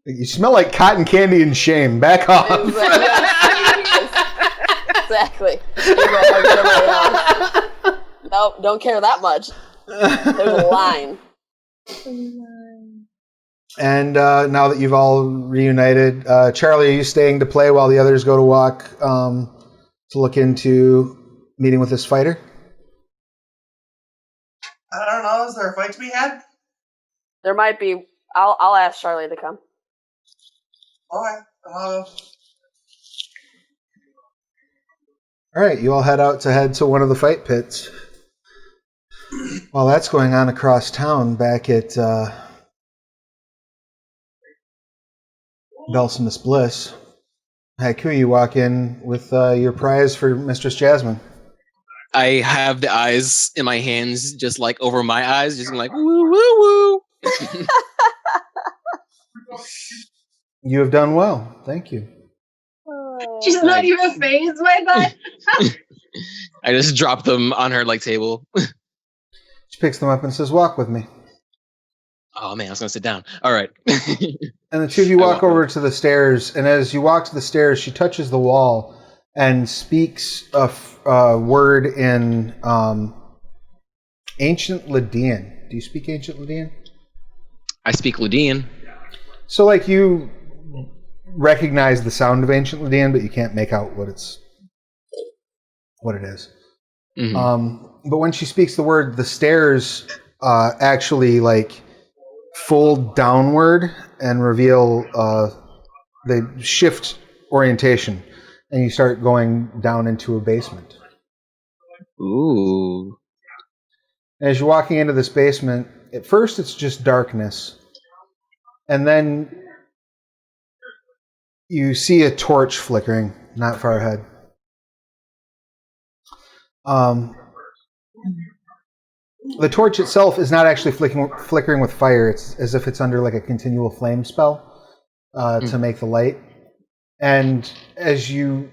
You smell like cotton candy and shame. Back off. Exactly. You go hug somebody else. Nope, don't care that much. There's a line. And now that you've all reunited, Charlie, are you staying to play while the others go to walk to look into meeting with this fighter? I don't know. Is there a fight to be had? There might be. I'll ask Charlie to come. Okay. All right, you all head to one of the fight pits. While that's going on across town, back at Belsimus Bliss, Haiku, you walk in with your prize for Mistress Jasmine. I have the eyes in my hands, just like over my eyes, just like woo woo woo. You have done well. Thank you. She's not even phased by that. I just drop them on her like table. She picks them up and says, "Walk with me." Oh man, I was gonna sit down. All right. And the two of you walk over to the stairs, and as you walk to the stairs, she touches the wall and speaks a word in ancient Lydian. Do you speak ancient Lydian? I speak Lydian. So, like, you recognize the sound of ancient Lydian, but you can't make out what it is. Mm-hmm. But when she speaks the word, the stairs actually, like, fold downward and reveal, they shift orientation, and you start going down into a basement. Ooh. As you're walking into this basement, at first it's just darkness, and then you see a torch flickering not far ahead. The torch itself is not actually flickering with fire. It's as if it's under like a continual flame spell to make the light. And as you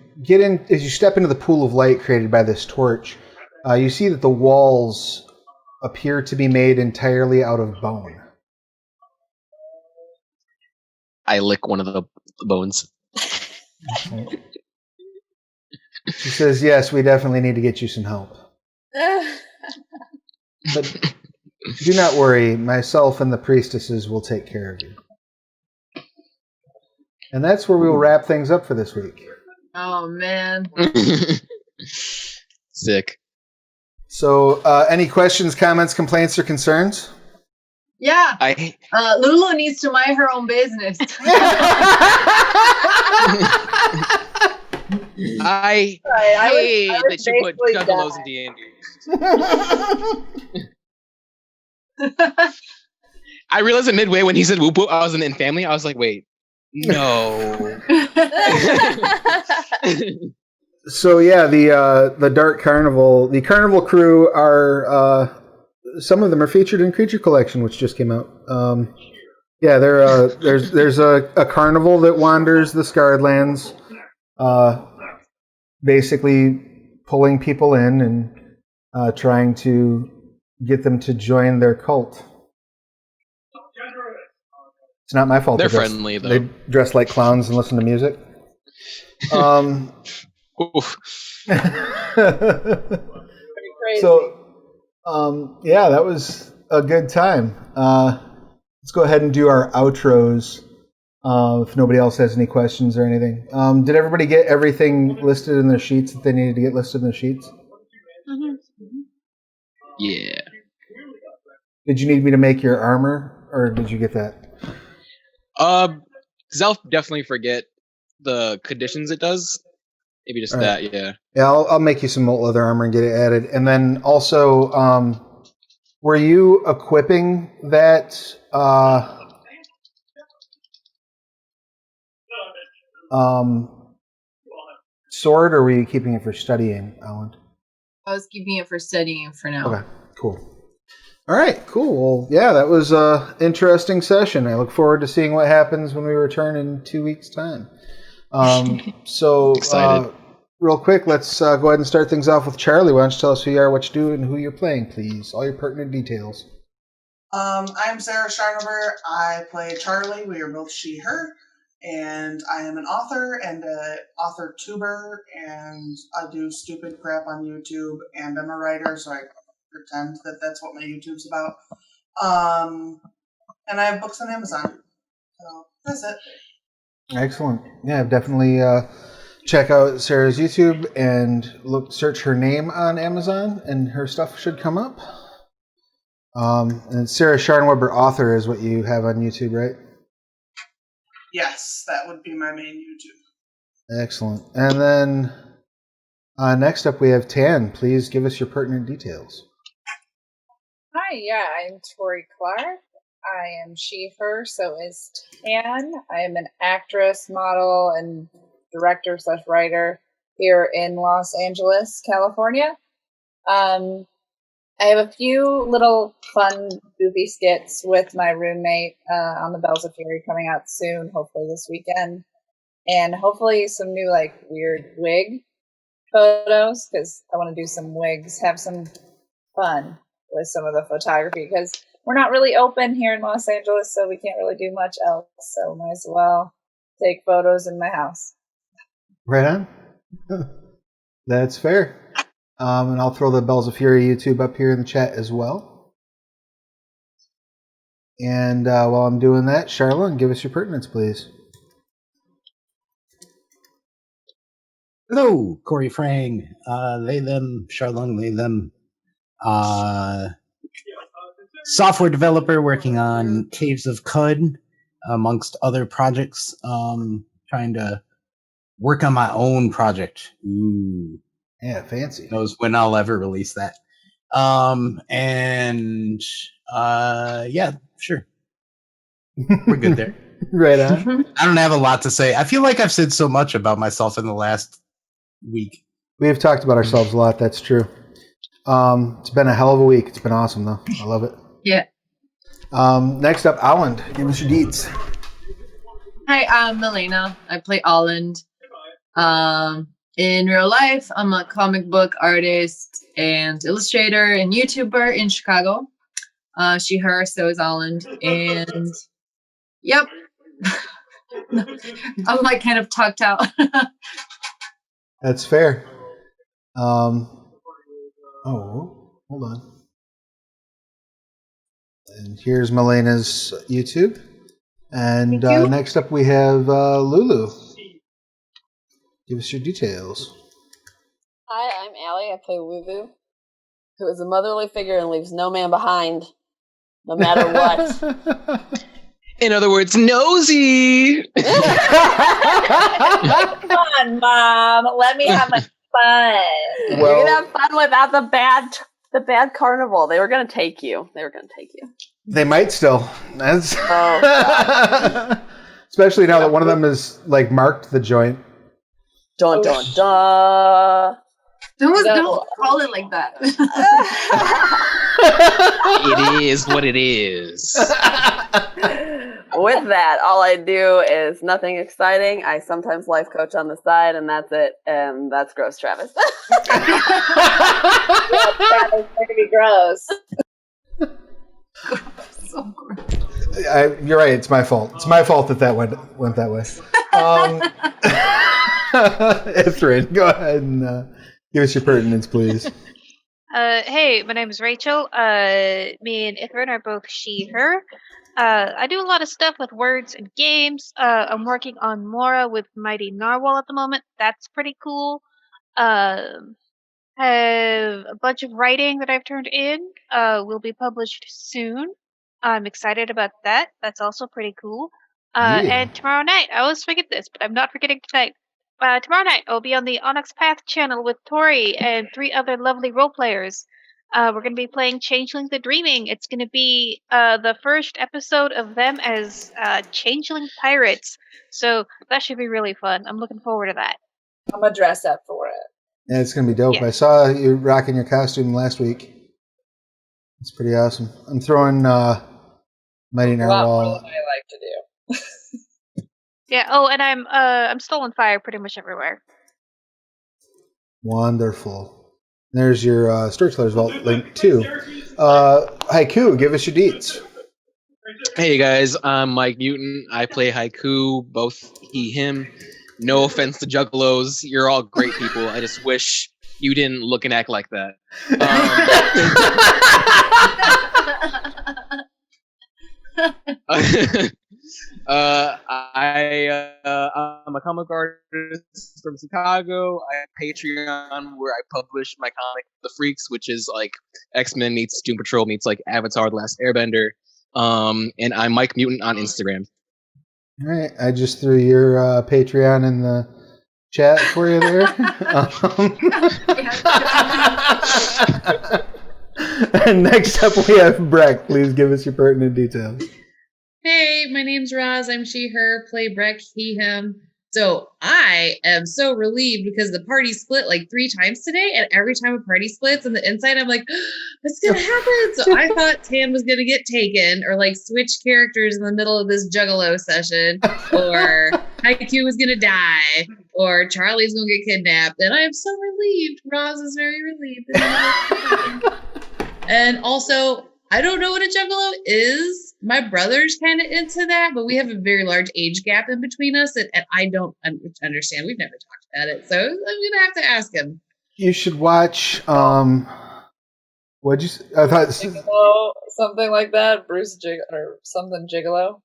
step into the pool of light created by this torch, you see that the walls appear to be made entirely out of bone. I lick one of the bones. She says, "Yes, we definitely need to get you some help. But do not worry, myself and the priestesses will take care of you." And that's where we will wrap things up for this week. Oh, man. Sick. So, any questions, comments, complaints, or concerns? Yeah. Lulu needs to mind her own business. I hate that you put juggalos in D&D. I realized it midway when he said whoop whoop, I was in family. I was like, wait, no. So yeah, the Dark Carnival, the Carnival crew are some of them are featured in Creature Collection, which just came out. Yeah, there's a carnival that wanders the Scarred Lands, basically pulling people in and trying to get them to join their cult. It's not my fault. They're friendly, though. They dress like clowns and listen to music. Oof. So, yeah, that was a good time. Let's go ahead and do our outros. If nobody else has any questions or anything. Did everybody get everything listed in their sheets that they needed to get listed in their sheets? Mm-hmm. Yeah. Did you need me to make your armor, or did you get that? Because I'll definitely forget the conditions it does. Maybe just that, yeah. Yeah, I'll make you some molten leather armor and get it added. And then also, were you equipping that sword, or were you keeping it for studying, Alan? I was keeping it for studying for now. Okay, cool. All right, cool. Well, yeah, that was an interesting session. I look forward to seeing what happens when we return in 2 weeks' time. So Excited. real quick, let's go ahead and start things off with Charlie. Why don't you tell us who you are, what you do, and who you're playing, please? All your pertinent details. I'm Sarah Sharnover. I play Charlie. We are both she, her. And I am an author and an author tuber, and I do stupid crap on YouTube, and I'm a writer, so I pretend that that's what my YouTube's about. And I have books on Amazon. So that's it. Excellent. Yeah, definitely check out Sarah's YouTube and search her name on Amazon, and her stuff should come up. And Sarah Sharnweber author is what you have on YouTube, right? Yes, that would be my main YouTube. Excellent. And then next up we have Tan. Please give us your pertinent details. Hi, yeah, I'm Tori Clark. I am she, her, so is Tan. I am an actress, model, and director/writer here in Los Angeles, California. I have a few little fun, goofy skits with my roommate on the Bells of Fury coming out soon, hopefully this weekend. And hopefully some new, weird wig photos, because I want to do some wigs, have some fun with some of the photography, because we're not really open here in Los Angeles, so we can't really do much else. So might as well take photos in my house. Right on. That's fair. And I'll throw the Bells of Fury YouTube up here in the chat as well. And while I'm doing that, Charlene, give us your pertinence, please. Hello, Corey Frang. They, them, Charlene, they, them. Software developer working on Caves of Cud, amongst other projects. Trying to work on my own project. Ooh. Yeah, fancy. Knows when I'll ever release that. Yeah, sure. We're good there. Right on. I don't have a lot to say. I feel like I've said so much about myself in the last week. We have talked about ourselves a lot, that's true. It's been a hell of a week. It's been awesome, though. I love it. Yeah. Next up, Aland. Give us your deeds. Hi, I'm Milena. I play Alland. In real life, I'm a comic book artist and illustrator and YouTuber in Chicago. She, her, so is Alland. And yep. I'm kind of tucked out. That's fair. Hold on. And here's Milena's YouTube. And next up we have Lulu. Give us your details. Hi, I'm Allie. I play Wuvu, who is a motherly figure and leaves no man behind, no matter what. In other words, nosy. Come on, Mom. Let me have my fun. You're gonna have fun without the bad carnival. They were gonna take you. They might still. That's Oh, especially now that one of them is marked the joint. dun dun dun. Don't call it like that. It is what it is. With that, all I do is nothing exciting. I sometimes life coach on the side, and that's it. And that's gross, Travis. That is going to be gross. So gross. You're right. It's my fault. It's my fault that went that way. Ithrin, go ahead and give us your pertinence, please. Hey, my name is Rachel. Me and Ithrin are both she, her. I do a lot of stuff with words and games. I'm working on Mora with Mighty Narwhal at the moment. That's pretty cool. Have a bunch of writing that I've turned in. Will be published soon. I'm excited about that. That's also pretty cool. And tomorrow night, I always forget this, but I'm not forgetting tonight. Tomorrow night, I'll be on the Onyx Path channel with Tori and 3 other lovely role players. We're going to be playing Changeling the Dreaming. It's going to be the first episode of them as Changeling Pirates. So that should be really fun. I'm looking forward to that. I'm going to dress up for it. Yeah, it's going to be dope. Yeah. I saw you rocking your costume last week. It's pretty awesome. I'm throwing Mighty A lot more Narwhal. than I like to do. Yeah. Oh, and I'm still on fire pretty much everywhere. Wonderful. There's your Storyteller's Vault link too. Haiku, give us your deets. Hey guys, I'm Mike Mutant. I play Haiku, both he, him. No offense to Juggalos, you're all great people. I just wish you didn't look and act like that. I'm a comic artist from Chicago. I have Patreon where I publish my comic, The Freaks, which is like X-Men meets Doom Patrol meets like Avatar: The Last Airbender. And I'm Mike Mutant on Instagram. All right, I just threw your Patreon in the chat for you there. And next up we have Breck. Please give us your pertinent details. Hey, my name's Roz. I'm she, her, play Breck, he, him. So I am so relieved because the party split like 3 times today, and every time a party splits on the inside, I'm like, what's gonna happen? So I thought Tan was gonna get taken, or like switch characters in the middle of this Juggalo session, or Haiku was gonna die, or Charlie's gonna get kidnapped, and I am so relieved. Roz is very relieved. And also, I don't know what a Juggalo is. My brother's kind of into that, but we have a very large age gap in between us, and I don't understand. We've never talked about it, so I'm gonna have to ask him. You should watch. What'd you? I thought Gigolo, something like that. Bruce or something Gigolo.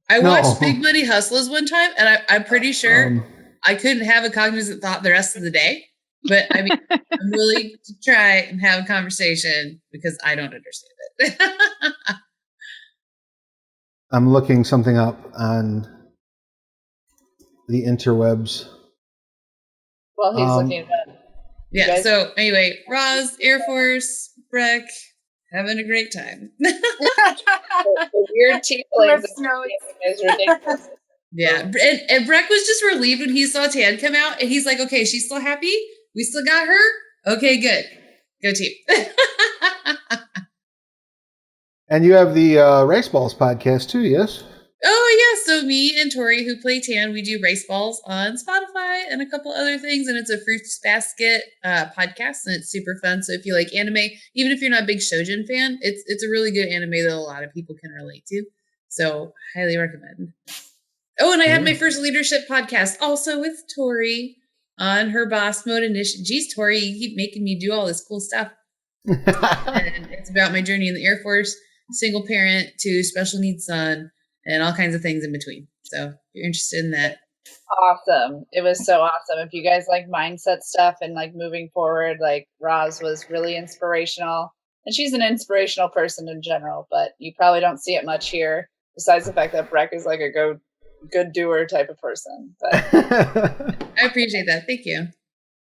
I watched Big Money Hustlers one time, and I'm pretty sure I couldn't have a cognizant thought the rest of the day. But I mean, I'm willing to try and have a conversation because I don't understand it. I'm looking something up on the interwebs. Well, he's looking at that. Yeah, so anyway, Roz, Air Force, Breck, having a great time. The weird tieflings is ridiculous. Yeah, and Breck was just relieved when he saw Tan come out, and he's like, okay, she's still happy? We still got her? Okay, good. Go team. And you have the Race Balls podcast too, yes? Oh, yeah. So me and Tori, who play Tan, we do Race Balls on Spotify and a couple other things. And it's a Fruits Basket podcast, and it's super fun. So if you like anime, even if you're not a big Shoujin fan, it's a really good anime that a lot of people can relate to. So highly recommend. Oh, and I had my first leadership podcast also with Tori on her boss mode initiative. Geez, Tori, you keep making me do all this cool stuff. And it's about my journey in the Air Force, single parent to special needs son, and all kinds of things in between. So if you're interested in that. Awesome. It was so awesome. If you guys like mindset stuff and like moving forward, like Roz was really inspirational. And she's an inspirational person in general, but you probably don't see it much here, besides the fact that Breck is like a good doer type of person. But I appreciate that. Thank you.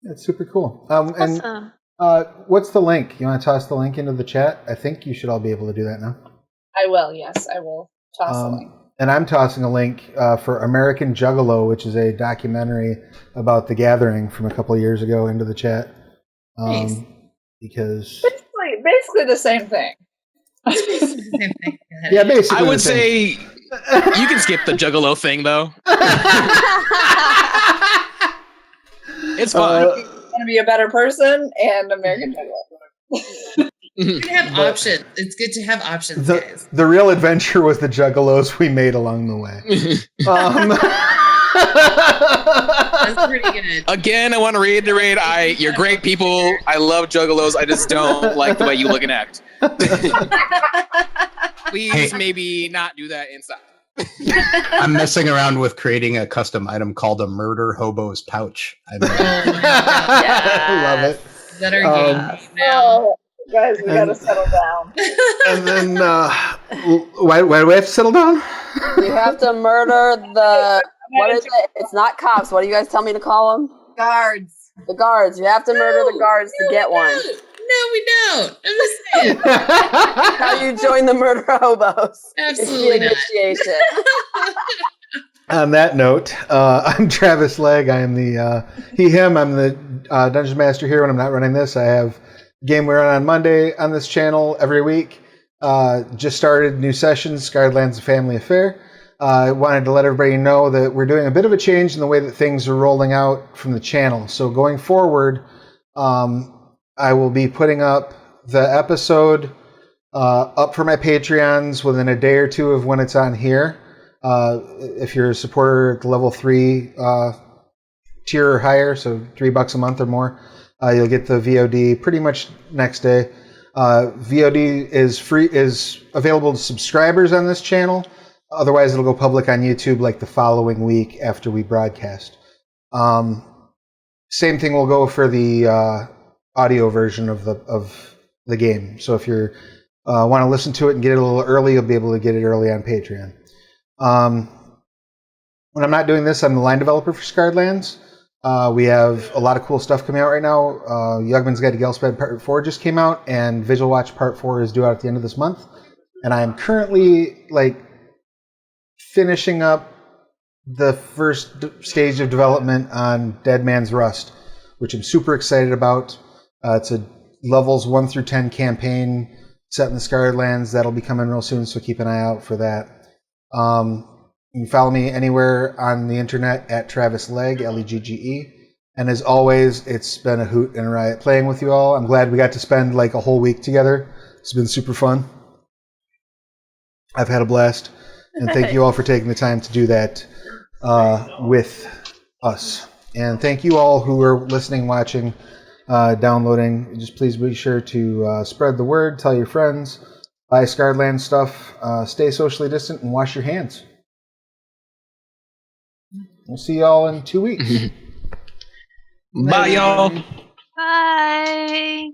That's super cool. And what's the link? You want to toss the link into the chat? I think you should all be able to do that now. I will. Yes, I will toss a link. And I'm tossing a link for American Juggalo, which is a documentary about the Gathering from a couple of years ago, into the chat. Nice. Because basically the same thing. Yeah, basically. I would say you can skip the Juggalo thing, though. It's fun. Want to be a better person and American Juggalo. You can have options. It's good to have options, guys. The real adventure was the Juggalos we made along the way. That's pretty good. Again, I want to reiterate, you're great people. I love Juggalos. I just don't like the way you look and act. Please maybe not do that inside. I'm messing around with creating a custom item called a murder hobo's pouch. I love it. Is that our game now? Guys, we gotta settle down. And then, why do we have to settle down? You have to murder the, what is it? It's not cops. What do you guys tell me to call them? Guards. The guards. You have to murder the guards to get one. No, we don't. I'm just saying. How you join the murder hobos. Absolutely not. Initiation. On that note, I'm Travis Legge. I am the him. I'm the Dungeon Master here when I'm not running this. I have a game we run on Monday on this channel every week. Just started new sessions. Scarred Lands, a family affair. I wanted to let everybody know that we're doing a bit of a change in the way that things are rolling out from the channel. So going forward, I will be putting up the episode up for my Patreons within a day or two of when it's on here. If you're a supporter at the level 3 tier or higher, so $3 a month or more, you'll get the VOD pretty much next day. VOD is available to subscribers on this channel. Otherwise, it'll go public on YouTube like the following week after we broadcast. Same thing will go for the audio version of the game. So if you want to listen to it and get it a little early, you'll be able to get it early on Patreon. When I'm not doing this, I'm the line developer for Scarred Lands. We have a lot of cool stuff coming out right now. Yugman's Guide to Gelsped Part 4 just came out, and Visual Watch Part 4 is due out at the end of this month. And I am currently finishing up the first stage of development on Dead Man's Rust, which I'm super excited about. It's a levels 1 through 10 campaign set in the Scarred Lands. That'll be coming real soon, so keep an eye out for that. You can follow me anywhere on the internet at Travis Legge, Legge. And as always, it's been a hoot and a riot playing with you all. I'm glad we got to spend a whole week together. It's been super fun. I've had a blast. And thank you all for taking the time to do that with us. And thank you all who are listening, watching, downloading. Just please be sure to spread the word, tell your friends, buy Scarred Land stuff, stay socially distant, and wash your hands. We'll see y'all in 2 weeks. Bye, y'all. Bye.